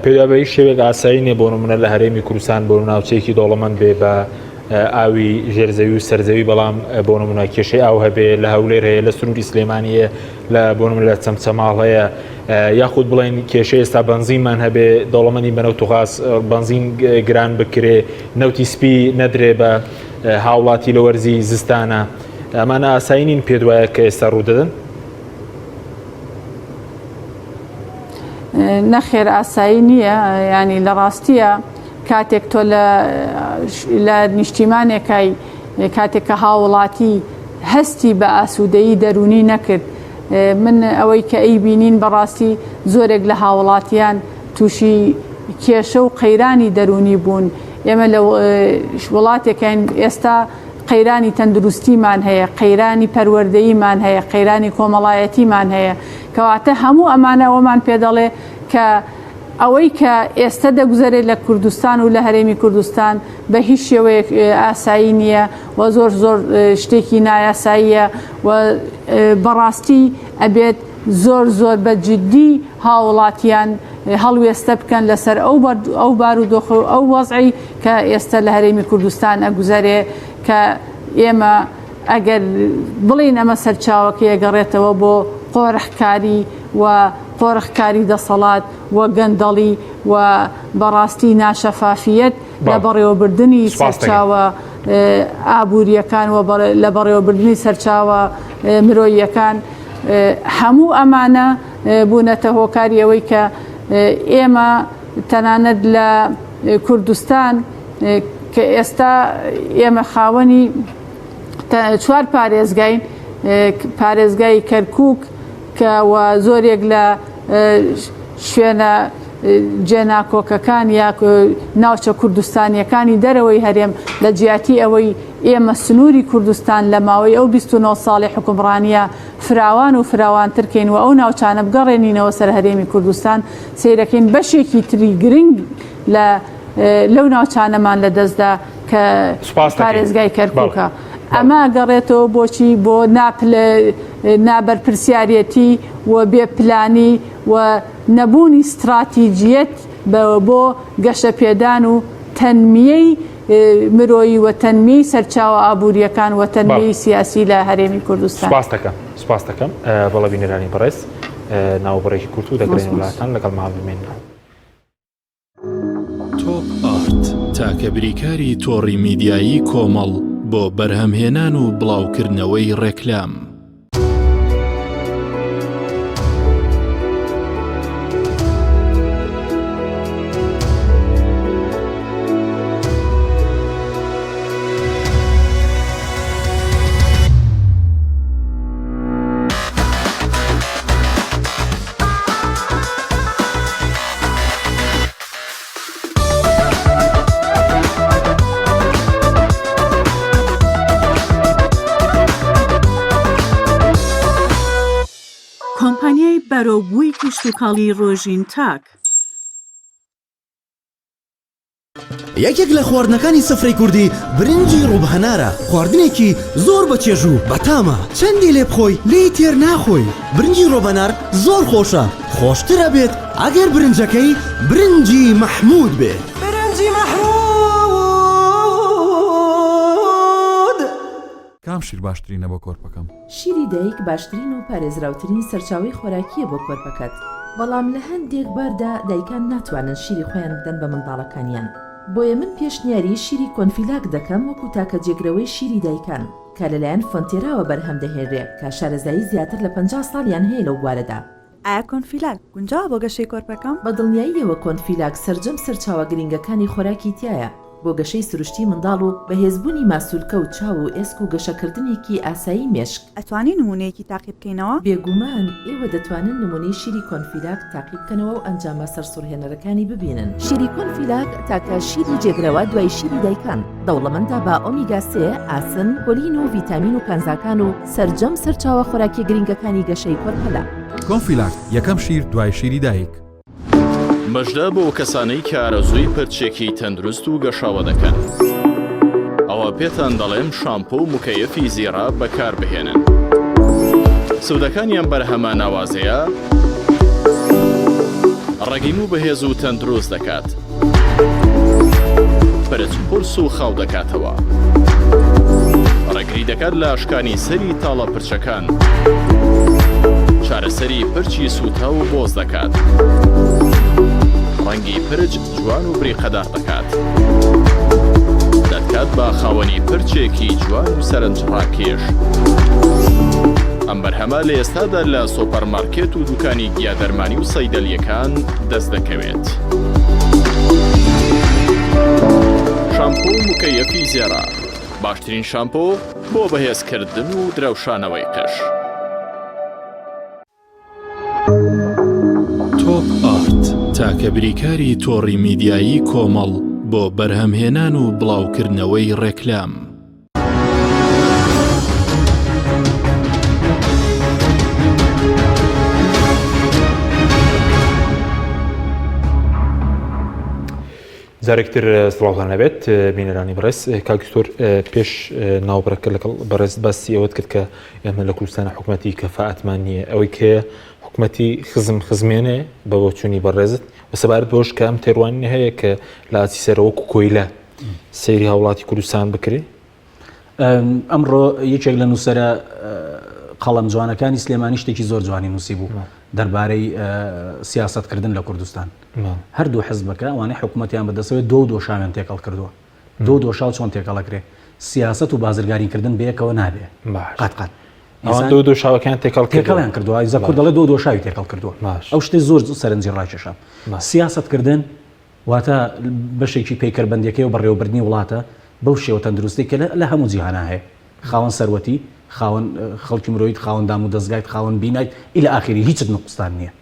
پێدابەی شێوێک ئاسایی نیە بۆ نمونە لە هەرێمی کوردستان بۆ ناوچەیەکی دەوڵەمەند بێ بە ئاوی ژێرزەوی و سەرزەوی بەڵام بۆ نمونە کێشەی ئاو هەبێ لە هەولێر هەیە لە سنووری سلێمانیە لە بۆ نمونە لە چەمچەماڵ هەیە یاخود بڵێن کێشەی ئێستا بەنزینمان هەبێ دەوڵەمەندی بەنەوت و غاز بەنزین گران بکرێ نەوتی سپی نەدرێ بە هاوڵاتی لە وەرزی زستانە ئەمانە ئاسایی نین پێ دوایە کە ئێستا ڕوودەدەن؟ نەخێر ئاسایی نییە ینی لە ڕاستیە کاتێک تۆ لە نیشتیمانێکای کاتێک کە هاوڵاتی هەستی بە ئاسوودەیی دەرونی نەکرد من ئەوەی کە ئەی بینین بەڕاستی زۆرێک لە هاوڵاتیان تووشی کێشە و قەیرانی دەرونی بوون ئێمە لە وڵاتێکین ئێستا قەیرانی تەندروستیمان هەیە قەیرانی پەروەردەییمان هەیە قەیرانی کۆمەڵایەتیمان هەیە کەواتە هەموو ئەمانە ئەومان پێ دەڵێ کە ئەوەی کە ئێستا دەگوزارێت لە کوردستان و لە هەرێمی کوردستان بە هیچ شێوەیەک ئاسایی نییە و زۆر شتێکی نایاساییە و بەڕاستی ئەبێت زۆر بەجددی هاوڵاتیان هەڵوێستە بکەن لەسەر ئەو بارودۆخ و ئەو وەزعی کە ئێستا لە هەرێمی کوردستان ئەگوزارێ کە ئێمە ئەگەر بڵین ئەمە سەرچاوەکە ئەگەڕێتەوە بۆ قۆرەخکاری و قۆرەخکاری دەسەڵات و گەندەڵی و بەڕاستی ناشەفافیەت لە بەڕێوەبردننی سەرچاوە ئابوووریەکان و لە بەڕێوەبردننی سەرچاوە مرۆییەکان هەموو ئەمانە بوونەتە هۆکاری ئەوەی کە ئێمە تەنانەت لە کوردستان کە ئێستا ئێمە خاوەنی 4 پارێزگاین، پارێزگای کەرکووک کەوە زۆرێک لە شوێنە جێناکۆکەکان یا ناوچە کوردستانیەکانی دەرەوەی هەرێم لە جیاتی ئەوەی ئێمە سنووری کوردستان لە ماوەی ئەو 29 ساڵی حکومڕانیە فراوان و فراوانترکەین و ئەو ناوچانە بگەڕێنینەوە سەر هەرێمی کوردستان سیرەکەین بەشێکی تری گرنگ لەو ناوچانەمان لەدەستدا کە پارێزگای کەرکووکە. ئەمە گەڕێتەوە بۆچی بۆ نابەرپرسیارەتی و بێپلانی و نەبوونی استراتیجیەت بۆ گەشە پێدان و تەنمیەی مرۆیی و تەنمیەی سەرچاوە ئابوووریەکان و تەنمیەی سیاسی لە هەرێمی کوردستان. سوپاس دەکەم بەڵە بینەرانی بەڕێز ناوبڕێکی کورت و دەگرێن وڵاتان لەگەڵ ماڵبمێنەوە. تۆپ ئارت تاکە بریکاری تۆڕی میدیایی کۆمەڵ بۆ بەرهەمهێنان و بڵاوکردنەوەی ڕێکلام. کۆمپانیای بەرەوبووی کشتوکاڵی ڕۆژین تاک یەکێک لە خواردنەکانی سفرەی کوردی برنجی ڕووبهەنارە، خواردنێکی زۆر بەچێژ و بەتامە، چەندی لێ بخۆی لێی تێر ناخۆی. برنجی ڕۆبهەنار زۆر خۆشە، خۆشترە بێت ئەگەر برنجەکەی برنجی مەحموود بێت. برنجی مەحموود! کام شیر باشترینە بۆ کۆرپەکەم؟ شیری دایک باشترین و پارێزراوترین سەرچاوی خۆراکیە بۆ کۆرپەکەت، بەڵام لە هەندێک باردا دایکان ناتوانن شیری خۆیان بدەن بە منداڵەکانیان. بۆیە من پێشنیاری شیری کۆنفیلاک دەکەم وەکو تاکە جێگرەوەی شیری دایکان کە لەلایەن فۆنتێراوە بەرهەم دەهێنرێت کە شارەزایی زیاتر لە 50 ساڵیان هەیە لەو بوارەدا. ئایا کۆنفیلاک گونجاوە بۆ گەشەی کۆرپەکەم؟ بە دڵنیاییەوە کۆنفیلاک سەرجەم سەرچاوە گرنگەکانی خۆراکی تایە بۆ گەشەی سروشتی منداڵ و بەهێزبوونی ماسوولکە و چاو و ئێسک و گەشەکردنێکی ئاسایی مێشک. ئەتوانی نمونەیەکی تاقی بکەینەوە؟ بێگومان ئێوە دەتوانن نمونەی شیری کۆنفیلاک تاقی بکەنەوە و ئەنجامە سەرسوڕهێنەرەکانی ببینن. شیری کۆنفیلاک تاکە شیری جێگرەوە دوای شیری دایکان، دەوڵەمەندە بە ئۆمیگا 3، ئاسن، کۆلین و ڤیتامین و کانزاکان و سەرجەم سەرچاوە خۆراکی گرنگەکانی گەشەی کۆرپەلا. کۆنفیلاک یەکەم شیر دوای شیری دایک. مەژدە بۆ کەسانەی کە ئارەزووی پرچێکی تەندروست و گەشاوە دەکەن. ئەوە پێتان دەڵێم شامپۆ و مکەیەفی زیرا بەکار بهێنن. سوودەکانیان بەرهەمە ناوازەیە، ڕەگیم و بەهێز و تەندروست دەکات، پرچ پرس و خاو دەکاتەوە، ڕێگری دەکات لە ئاشکانی سەری تاڵە پرچەکان، چارەسەری پرچی سووتە و بۆز دەکات، ڕەنگی پرچ جوان و بریقەدار دەکات، دەکات بە خاوەنی پرچێکی جوان و سەرنجڕاکێش. ئەم بەرهەمە لە ئێستادا لە سۆپەرمارکێت و دوکانی گیادەرمانی و سەیدەلیەکان دەست دەکەوێت. شامپۆ و مکەیەفی زێرا، باشترین شامپۆ بۆ بەهێزکردن و درەوشانەوەی قش. تۆپ ئارت تاکە بریکاری تۆڕی میدیایی کۆمەڵ بۆ بەرهەمهێنان و بڵاوکردنەوەی ڕێکلام. جارێکتر سڵاوتان لەبێت بینەرانی بەڕێز. کاکتۆر پێش ناوبڕەکە لەگەڵ بەڕێز باسی ئەوەت کرد کە ئێمە لە کوردستانە حکوومەتی کەفاعەتمان نییە، ئەوەی کە حکوومەتی خزمێنێ بە بۆچوونی بەڕێزت بە سەبارەت بۆش کە ئەم تێڕوانی هەیە کە لە ئاتی سەرەوەکو کۆیلە سەیری هاوڵاتی کوردستان بکرێ. ئەمڕۆ یەکێک لە نووسەرە قەڵەم جوانەکانی سلێمانی شتێکی زۆر جوانی نووسی بوو دەربارەی سیاستکردن لە کوردستان. هەردوو حزبەکە ئەوانەی حکوومەتیان بەدەستەوەی دۆشاویان تێکەڵ کردووە. دۆشاو چۆن تێکەڵەکرێ؟ سیاست و بازرگاریکردن بەیەکەوە نابێ قەت. ئەوان دۆشاوەکان تێکەڵیان کردووە، ئایزە کوردەڵێ دۆشاوی تێکەڵ کردووە. ئەو شتێ زۆر سەرنجی ڕاکێشە. سیاستکردن واتە بەشێکی پەیکەربەندەکەی و بەڕێوەبردننی وڵاتە بەو شێوە تەندروستی کە لە هەموو جیهانە هەیە خاوەن سەروەتی خاوەن خەڵکی مرۆیت خاوەن دام و دەستگایت خاوەن بینایت ئیلە ئاخری هیچت نقصان نییە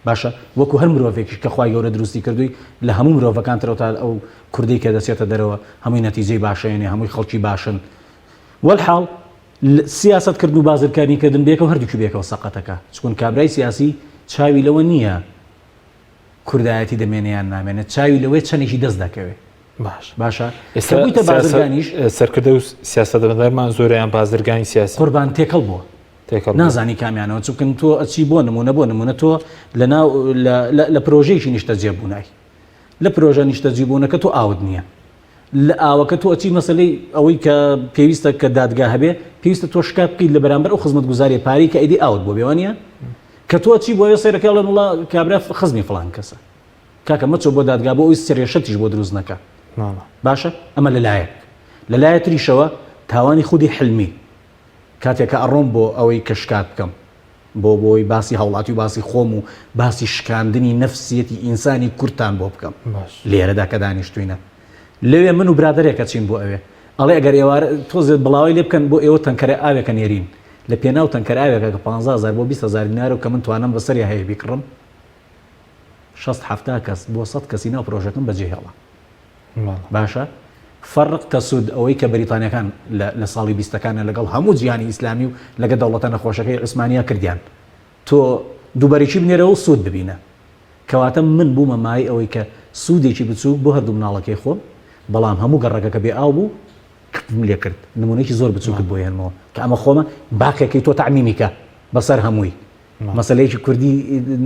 باشە وەکو هەر مرۆڤێکی کە خوای گەورە دروستی کردووی لە هەموو مرۆڤەکان ترەوە ئەو کوردی کە دەچێتە دەرەوە هەمووی نەتیجەی باشەیەنێ هەمووی خەڵکی باشن وەلحاڵ سیاستکردن و بازرگانیکردن بێکەوە هەردووکی بێکەوە سەقەتەکە چون کابرای سیاسی چاوی لەوە نییە کوردایەتی دەمێنیان نامێنێت چاوی لەوەی چەندێکی دەست دەکەوێت باشە ئێستا بازرگانیش سەرکردە و سیاستەدەمەدارمان زۆریان بازرگانی سیاسی قوربان تێکەڵ بووە نازانی کامیانەوە چونکن تۆ ئەچی بۆ نمونە تۆ لە پرۆژەیەکی نیشتەجێ بوونای لە پرۆژە نیشتەجێ بوونەکە تۆ ئاوت نییە لە ئاوەکە تۆ ئەچی مەسلەی ئەوەی کە پێویستە کە دادگا هەبێ پێویستە تۆ شکات بکەیت لە بەرامبەر ئەو خزمەتگوزاری پاری کە ئیدی ئاوت بۆ بێوانە کە تۆ چی بۆ سەیرەکە لە وڵا کابرا خزمی فڵان کەسە کاکە مەچۆ بۆ دادگا بۆ ئەوی سێرێشەتیش بۆ دروست نەکە باشە ئەمە لەلایەک تریشەوە تاوانی خودی حلمی کاتێکە ئەڕۆم بۆ ئەوەی کە شکات بکەم بۆی باسی هەوڵاتی و باسی خۆم و باسی شکاندنی نەفسیەتی ئینسانی کورتان بۆ بکەم لێرەدا کە دانیشتوینە لەوێ من و برادێکە چین بۆ ئەوێ ئەڵێ ئەگەر ئێوارە تۆزێت بڵاوی لێ بکەن بۆ ئێوە تەنکەرە ئاوێکە نێرین لە پێناو تەنکەر ئاوێکە کە 15,000 بۆ 20,000 دینار کە من توانم بەسەری هەیە بیکڕم 60-70 کەس بۆ 100 کەسی ناو پرۆژەکەم بەجێهێڵە باشە فەرق تەسود ئەوەی کە بەریتانیەکان لە ساڵی 20ەکانە لەگەڵ هەموو جیهانی ئیسلامی و لەگە دەوڵەتە نەخۆشەکەی عوسمانیا کردیان تۆ دووبەرێکی بنێرەوە سوود ببینە کەواتە من بوومە مای ئەوەی کە سوودێکی بچووک بۆ هەردوو مناڵەکەی خۆم بەڵام هەموو گەڕەکەکە بێ ئاو بوو کردم لێ کرد نمونەیەکی زۆر بچووکت بۆ هێنمەوە کە ئەمە خۆمە باقیەکەی تۆ تەعمیمیکە بەسەر هەمووی مەسەلەیەکی کوردی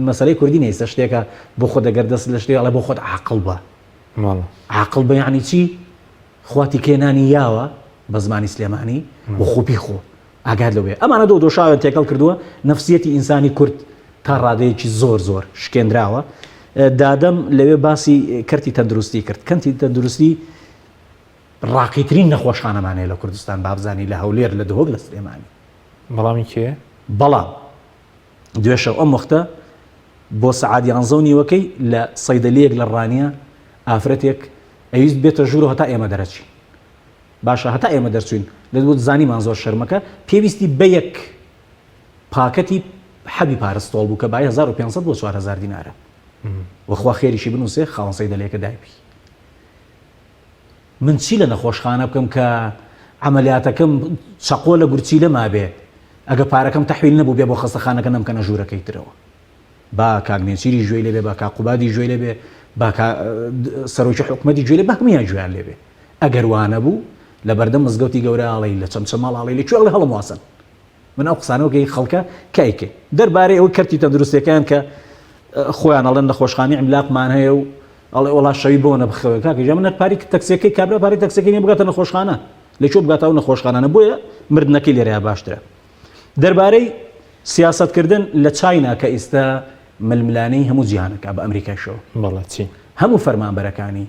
مەسەلەی کوردی نەیسە شتێکە بۆ خۆ دەگەر دەست لە شتێ ئەڵێ بۆ خۆت عاقڵ بە عاقڵ بە یعنی چی خواتی کێنانی یاوە بە زمانی سلێمانی بۆ خۆپی خۆ ئاگات لەوێ ئەمانە دۆشاوێت تێکەڵ کردووە نەفسیەتی ئینسانی کورد تا ڕادەیەکی زۆر شکێنراوە دادەم لەوێ باسی کەرتی تەندروستی کرد کەنتی تەندروستی ڕاقیترین نەخۆشخانەمانەیە لە کوردستان بابزانی لە هەولێر لە دهۆک لە سلێمانی بەڵامی کێ بەڵام دوێشە ئەم وەختە بۆ سەعات 11:30 لە سەیدەلەیەک لە ڕانیە ئافرەتێک ئەویست بێتە ژوورە هەتا ئێمە دەرەچین باشە هەتا ئێمە دەرچوین لە بۆ زانیمان زۆر شەرمەکە پێویستی بە یەک پاکەتی حەبی پارستۆڵ بوو کە بای 1500 بۆ 4000 دینارە وەخوا خێریشی بنووسێ خاوەن سەیدەلەیەکە دایپی من چی لە نەخۆشخانە بکەم کە عملیاتەکەم چەقۆ لە گورچی لە مابێ ئەگە پارەکەم تەحویل نەبوو بێ بۆ خەستەخانەکە نەمکەنە ژوورەکەی ترەوە با کاگنێچیری گوێی لێبێ با کاقوبادی گوێی لێبێ با سەرۆکی حکومەتی گوێ لێ بە هەمویان گوێیان لێبێ ئەگەر وانە بوو لە بەردەم مزگەوتی گەورە ئاڵی لە چەمچەماڵ ئاڵی لەکوێ ئەڵێ هەڵم واسن من ئەو قسانەوەگەی خەڵکە کایکێ دەربارەی ئەوەی کەرتی تەندروستیەکان کە خۆیان ئەڵێن نەخۆشخانەی عیملاقمان هەیە و ئەڵێ وڵا شەوی بۆ نەبخەوە کاکەجا منەت پاری تەکسیەکەی کابرا پاری تەکسیەکەی نییە بگاتە نەخۆشخانە لەکوێ بگاتەوە نەخۆشخانانە بۆیە مردنەکەی لێرەیە باشترە دەربارەی سیاستکردن لە چاینا کە ئێستا ململانەی هەموو جیهانەکە بە ئەمریکایشەوە هەموو فەرمانبەرەکانی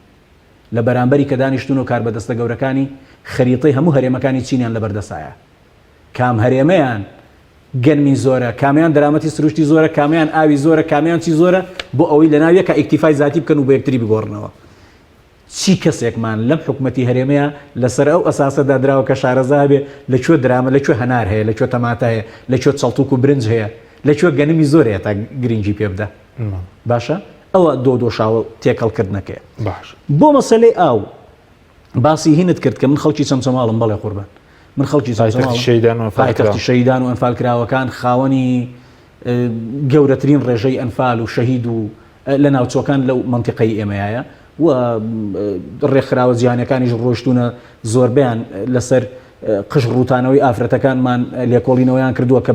لە بەرامبەری کە دانیشتون و کاربەدەستە گەورەکانی خەریتەی هەموو هەرێمەکانی چینیان لە بەردەسایە کام هەرێمەیان گەرمی زۆرە کامیان دەرامەتی سروشتی زۆرە کامیان ئاوی زۆرە کامیان چی زۆرە بۆ ئەوەی لە ناویەکە ئیکتیفای ذاتی بکەن و بە یەکتری بگۆڕنەوە چی کەسێکمان لەم حکومەتی هەرێمەیە لەسەر ئەو ئەساسەدا دراوە کە شارەزا بێ لەکوێ درامە لەکوێ هەنار هەیە لەکوێ تەماتە هەیە لەکوێ چەڵتوک و برنج هەیە لەکوێ گەنمی زۆرەیە تا گرنگی پێ بدە باشە ئەوە دۆشاوە تێکەڵکردنەکەی باش بۆ مەسەلەی ئاو باسی هینت کرد کە من خەڵکی چەمچەماڵم بەڵێ قوربان من خەڵکی پایتەختی شەهیدان و ئەنفال کراوەکان خاوەنی گەورەترین ڕێژەی ئەنفال و شەهید و لە ناوچۆکان لەو منتیقەی ئێمەیە و ڕێکخراوە جیهانیەکانیش ڕۆشتونە زۆربیان لەسەر قژ ڕوتانەوەی ئافرەتەکانمان لێکۆڵینەوەیان کردووە کە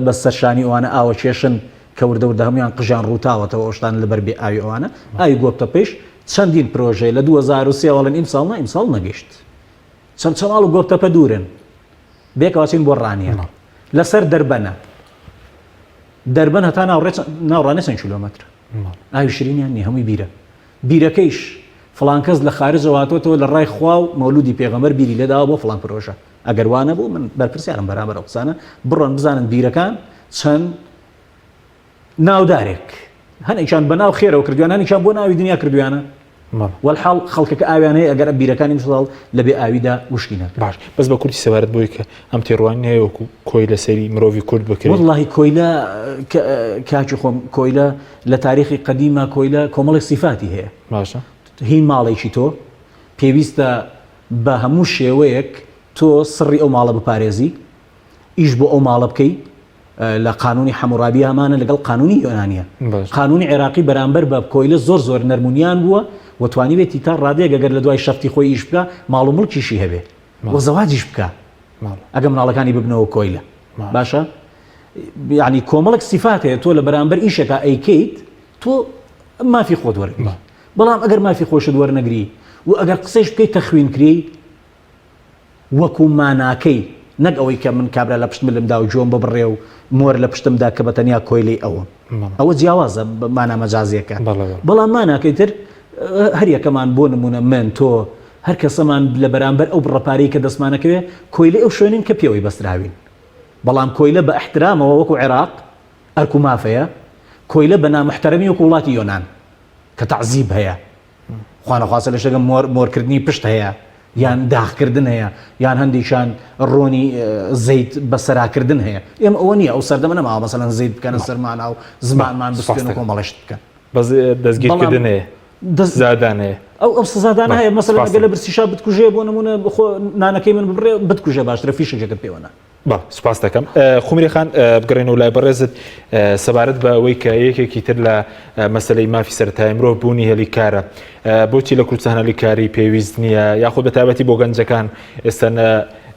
بە سەرشانی ئەوانە ئاوە کێشن کە وردەوردە هەمویان قژیان ڕوتاوەتەوە ئەوشتان لەبەر بێ ئاوی ئەوانە ئاوی گۆپتە پێش چەندین پرۆژەی لە 2003 وەڵێن ئیمساڵ نەگەیشت چەمچەماڵ و گۆپتەپە دوورن بێکەوەچین بۆ ڕانیە لەسەر دەربەن هەتا ناوڕانە چەند کیلۆمەتر ئاوی شرینیان نی هەمووی بیرەکەیش فڵان کەس لە خارجەواتەوە لە ڕای خوا و مەولودی پێغەمبەر بیری لێداوە بۆ فڵان پرۆژە ئەگەر وانە بوو من بەرپرسیارم بەرامبەر ئەو قسانە بڕۆن بزانن بیرەکان چەند ناودارێک هەنێکیان بەناو خێرەوە کردویان هەنێکیان بۆ ناوی دنیا کردویانە والحاڵ خەڵکەکە ئاویان هەیە ئەگەر بیرەکانی مسڵ لە بێ ئاویدا وشکی ناکات. باش بەس بە کوردی سەبارەت بۆی کە ئەم تێڕوانی هەیە وەکو کۆی لە سەری مرۆڤی کورد بکرێت. وەڵڵاهی کۆیلە کاکی خۆم کۆیلە لە تاریخی قەدیمە کۆیلە کۆمەڵی سیفاتی هەیە. باشە هین ماڵێکی تۆ پێویستە بە هەموو شێوەیەک تۆ سڕی ئەو ماڵە بپارێزی ئیش بۆ ئەو ماڵە بکەی لە قانونی حمورابی هەمانە لەگەڵ قانونی یۆنانیە. قانونی عێراقی بەرامبەر بە کۆیلە زۆر نەرمونیان بووە وتوانی بێتی تا ڕادێک ئەگەر لە دوای شەفتی خۆی ئیش بکە ماڵ و مڵکیشی هەبێ وە زەواجیش بکە ئەگە مناڵەکانی ببنەوە کۆیلە باشە یعنی کۆمەڵک سیفات هەیە تۆ لە بەرامبەر ئیشێکە ئەیکەیت تۆ مافی خۆت وەرگری بەڵام ئەگەر مافی خۆشت وەرنەگری و ئەگەر قسەیش بکەیت تەخوین کری وەکو ماناکەی نەک ئەوەی کە من کابرا لە پشتم لەمدا و جۆم ببڕێ و مۆر لە پشتمدا کە بەتەنیا کۆیلەی ئەوە جیاوازە مانە مەجازیەکە بەڵام ماناکەیتر هەر یەکەمان بۆ نمونە من تۆ هەر کەسەمان لە بەرامبەر ئەو بڕەپارەی کە دەستمانەکەوێ کۆیلە ئەو شوێنین کە پێوەی بەستراوین بەڵام کۆیلە بە احترامەوە وەکو عێراق ئەرک و مافەیە کۆیلە بە نامحتەرەمی وەکو وڵاتی یۆنان کە تەعزیب هەیە خوانەخواسە لە شەکە مۆرکردنی پشت هەیە یان داخکردن هەیە یان هەندێکیان ڕۆنی زەیت بەسەراکردن هەیە ئێمە ئەوە نییە ئەو سەردەمە نەماوە مەسەلەن زەیت بکەنە سەرمانە و زمانمان بستێن و کۆمەڵەشت بکەن دەستگیرکردن هەیە زادان هەیە ئەو سزادانە هەیە مەسەلەن ئەگەر لە برسیشا بتکوژێ بۆ نمونە بخۆ نانەکەی من ببڕێ بتکوژێ باشترە فیشێکت پێوەنا. سوپاس دەکەم خومری خان بگەڕێنەوە لای بەڕێزت سەبارەت بە ئەوەی کە یەکێکی تر لە مەسلەی مافی سەرەتایی مرۆڤ بوونی هێلیکارە بۆچی لە کوردستان هێلیکاری پێویست نییە یاخود بە تایبەتی بۆ گەنجەکان ئێستا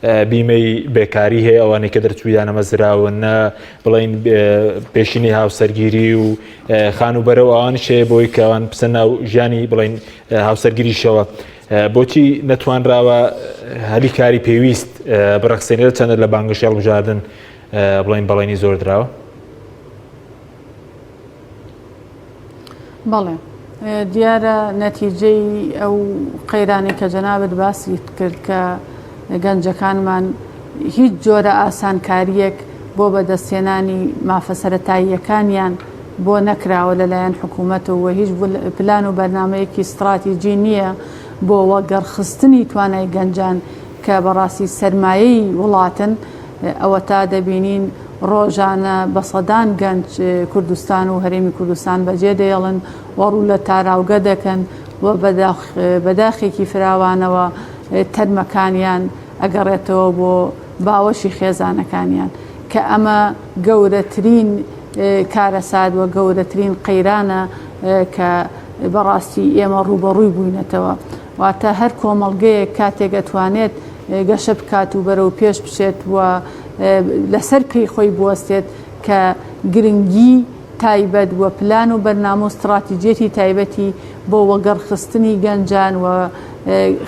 بیمەی بێکاری هەیە ئەوانەی کە دەرچوویانە مەزراون بڵین پێشینی هاوسەرگیری و خانوبەرەوە ئەوانش هەیە بۆی کە ئەوان پسە ناو ژیانی بڵین هاوسەرگیریشەوە بۆچی نەتوانراوە هەلیکاری پێویست بڕەخسێنێت چەندە لە بانگەشی هەڵبژاردن بڵین بەڵێنی زۆر درراوە؟ بەڵێ دیارە نەتیجەی ئەو قەیرانی کە جەنابەت باسی کرد کە گەنجەکانمان هیچ جۆرە ئاسانکاریەک بۆ بەدەستێنانی مافە سەرەتاییەکانیان بۆ نەکراوە لەلایەن حکوومەتەوە هیچ پلان و بەرنامەیەکی استراتیجی نییە بۆ وەگەڕخستنی توانای گەنجان کە بەڕاستی سەرمایەی وڵاتن ئەوە تا دەبینین ڕۆژانە بە سەدان گەنج کوردستان و هەرێمی کوردستان بەجێ دەیەڵن وەڕوو لە تاراوگە دەکەن و بەداخێکی فراوانەوە تەرمەکانیان ئەگەڕێتەوە بۆ باوەشی خێزانەکانیان کە ئەمە گەورەترین کارەسات و گەورەترین قەیرانە کە بەڕاستی ئێمە ڕوبەڕووی بووینەتەوە واتە هەر کۆمەڵگەیەک کاتێک ئەتوانێت گەشە بکات و بەرەو پێش بچێت و لەسەر پێی خۆی بوەستێت کە گرنگی تایبەت وە پلان و بەرنامە و استراتیجێتی تایبەتی بۆ وەگەڕخستنی گەنجان و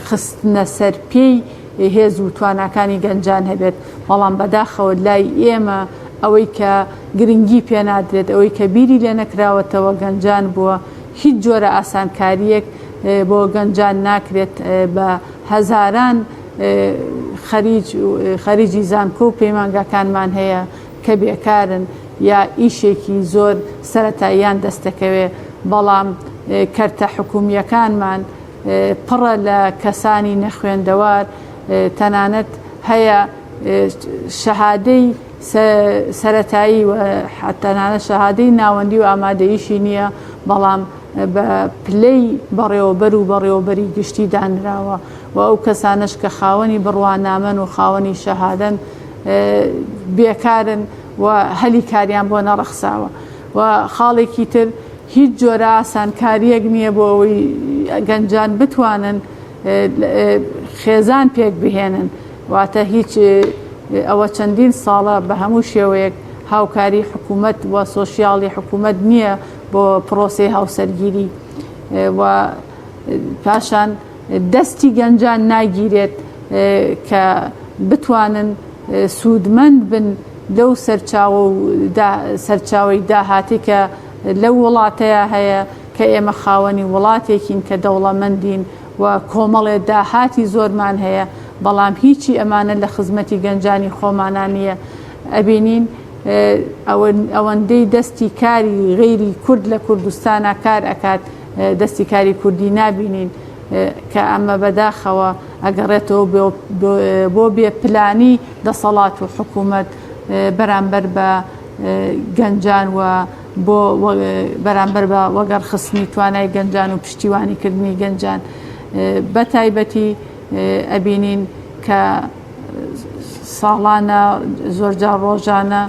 خستنە سەر پێی هێز و تواناکانی گەنجان هەبێت بەڵام بەداخەوە لای ئێمە ئەوەی کە گرنگی پێنادرێت ئەوەی کە بیری لێ نەکراوەتەوە گەنجان بووە هیچ جۆرە ئاسانکاریەک بۆ گەنجان ناکرێت بە هەزاران خەریجی زانکۆ و پەیمانگاکانمان هەیە کە بێکارن یا ئیشێکی زۆر سەرەتاییان دەستەکەوێ بەڵام کەرتە حکومیەکانمان پڕە لە کەسانی نەخوێندەوار تەنانەت هەیە شەهادەی سەرەتایی و تەنانەت شەهادەی ناوەندی و ئامادەییشی نییە بەڵام بە پلەی بەڕێوەبەر و بەڕێوەبەری گشتی دانراوە و ئەو کەسانش کە خاوەنی بڕوانامەن و خاوەنی شەهادەن بێکارن و هەلی کاریان بۆ نەڕەخساوە و خاڵێکی تر هیچ جۆرە ئاسانکاریەک نییە بۆ ئەوەی گەنجان بتوانن خێزان پێک بهێنن واتە هیچ ئەوە چەندین ساڵە بە هەموو شێوەیەک هاوکاری حکوومەت و سۆشیاڵی حکوومەت نییە بۆ پرۆسی هاوسەرگیری و پاشان دەستی گەنجان ناگیرێت کە بتوانن سوودمەند بن لەو سەرچاوی داهاتی کە لەو وڵاتەیە هەیە کە ئێمە خاوەنی وڵاتێکین کە دەوڵەمەندین و کۆمەڵێ داهاتی زۆرمان هەیە بەڵام هیچی ئەمانە لە خزمەتی گەنجانی خۆمانان نییە ئەبینین ئەوەندەی دەستی کاری غێری کورد لە کوردستانە کار ئەکات دەستی کاری کوردی نابینین کە ئەمە بەداخەوە ئەگەڕێتەوە بۆ بێپلانی دەسەڵات و حکوومەت بەرامبەر بە گەنجان و بۆ بەرامبەر بە وەگەڕخستنی توانای گەنجان و پشتیوانیکردنی گەنجان بە تایبەتی ئەبینین کە ساڵانە زۆرجار ڕۆژانە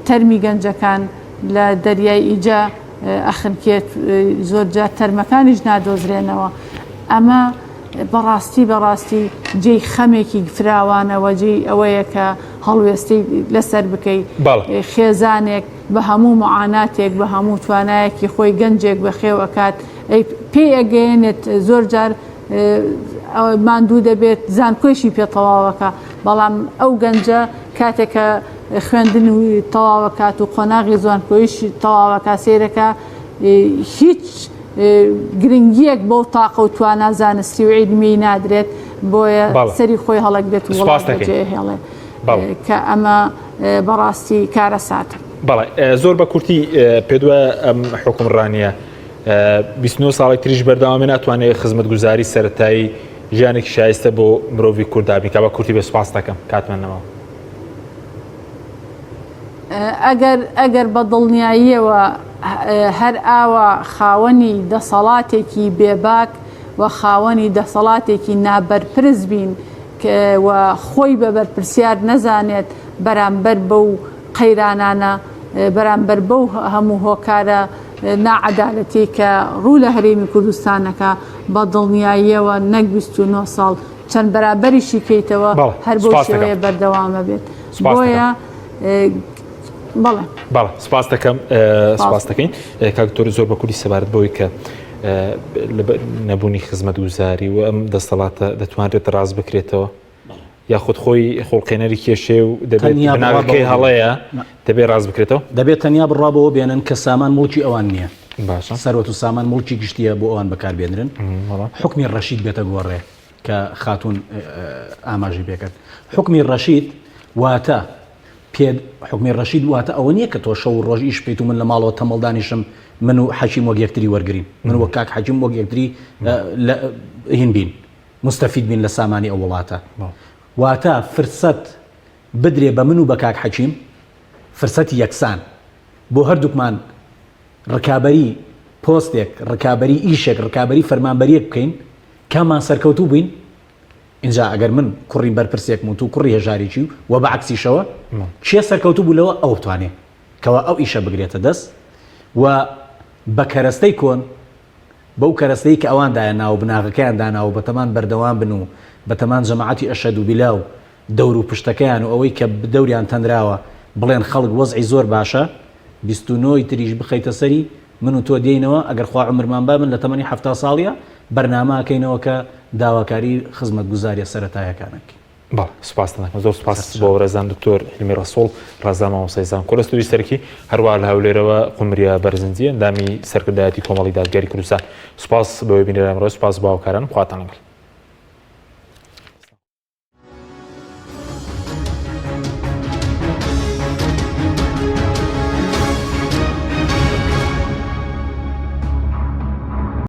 تەرمی گەنجەکان لە دەریای ئیجا ئەخنکێت زۆرجار تەرمەکانیش نادۆزرێنەوە ئەمە بەڕاستی جێی خەمێکی فراوانەوە جێی ئەوەیە کە هەڵوێستی لەسەر بکەیت خێزانێک بە هەموو معاناتێک بە هەموو توانایەکی خۆی گەنجێک بە خێوەکات پێی ئەگەێنێت زۆرجار ماندوو دەبێت زانکۆیشی پێتەواوەکە بەڵام ئەو گەنجە کاتێکە خوێندن و تەواوەکات و قۆناغی زانکۆیشی تەواوەکە سێرەکە هیچ گرنگیەک بەو تاقە و توانە زانستی و عیلمی نادرێت بۆیە سەری خۆی هەڵک بێت و وڵاتجێ هێڵێ کە ئەمە بەڕاستی کارە ساتە. بەڵێ زۆر بە کورتی پێدووە ئەم حکومڕانیە 29 ساڵی تریش بەردەوامی ناتوانێت خزمەتگوزاری سەرەتایی ژیانێکی شایستە بۆ مرۆڤی کوردابی کە بە کورتی بە سوپاس دەکەم کاتمان نەماوە. ئەگەر بە دڵنیاییەوە هەر ئاوە خاوەنی دەسەڵاتێکی بێباک و خاوەنی دەسەڵاتێکی نابەرپرس بین و خۆی بە بەرپرسیار نەزانێت بەرامبەر بەو قەیرانانە بەرامبەر بەو هەموو هۆکارە ناعەدالەتی کە ڕوو لە هەرێمی کوردستانەکە بە دڵنیاییەوە نەک 29 ساڵ چەند بەرابەریشی کەیتەوە هەر بۆ شێوەیە بەردەوامە بێت بۆیە بەڵێ سپاس دەکەم سپاس دەکەین کاکتۆر زۆر بە کوردی سەبارەت بەوەی کە نەبوونی خزمەتگوزاری و ئەم دەسەڵاتە دەتوانرێت ڕاست بکرێتەوە یاخود خۆی خۆڵقێنەری کێشێ و دەبێت بناوەکەی هەڵەیە دەبێت ڕاست بکرێتەوە دەبێت تەنیا بڕابەوە بێنن کە سامان مڵکی ئەوان نییە سەرۆت و سامان مڵکی گشتیە بۆ ئەوان بەکاربێنرن حکمی ڕەشید بێتە گۆڕێ کە خاتون ئاماژی پێکرد حکمی ڕەشید واتە حکمی ڕەشید واتە ئەوە نییە کە تۆ شەو ڕۆژ ئیش بکەیت و من لە ماڵەوە تەمەڵدانیشم من و حەکیم وەک یەکتری وەرگرین من وەک کاک حەکیم وەک یەکتری هین بین مستەفید بین لە سامانی ئەو وڵاتە واتە فرسەت بدرێ بە من و بە کاک حەکیم فرسەتی یەکسان بۆ هەردووکمان ڕکابەری پۆستێک ڕکابەری ئیشێک ڕکابەری فەرمانبەریەک بکەین کامان سەرکەوتوو بووین اینجا ئەگەر من کوڕی بەرپرسێکم و تو کوڕی هێژارێکی و بە عەکسیشەوە چێ سەرکەوتوو بوو لەوە ئەو بتوانێت کەوا ئەو ئیشە بگرێتە دەست و بە کەرەستەی کۆن بەو کەرەستەی کە ئەوان دایەناو بناغەکەیان داناوە بەتەمان بەردەوام بن و بەتەمان جەماعەتی ئەشەد و بیلا و دەور و پشتەکەیان و ئەوەی کە دەوریان تەندراوە بڵێن خەڵک وەزعی زۆر باشە 29 تریش بخەیتە سەری من و تۆ دێینەوە ئەگەر خوا عومرمان با من لە تەمەنی 70 ساڵیە بەرنامەکەینەوە کە داواکاری خزمەتگوزاریە سەرەتایەکانێکی سپاس دەکەم زۆر سپاس بۆ ڕێزان دکتۆر حلمی ڕەسوڵ ڕەزان مامۆستایزان کۆلەستوری سەرکی هەروە لە هەولێرەوە قومریە بەرزنجی ئەندامی سەرکردایەتی کۆمەڵی دادگاری کوردستان سپاس بەوەی بینێران ڕۆژ سپاس باوکاران خواتان لەگەڵ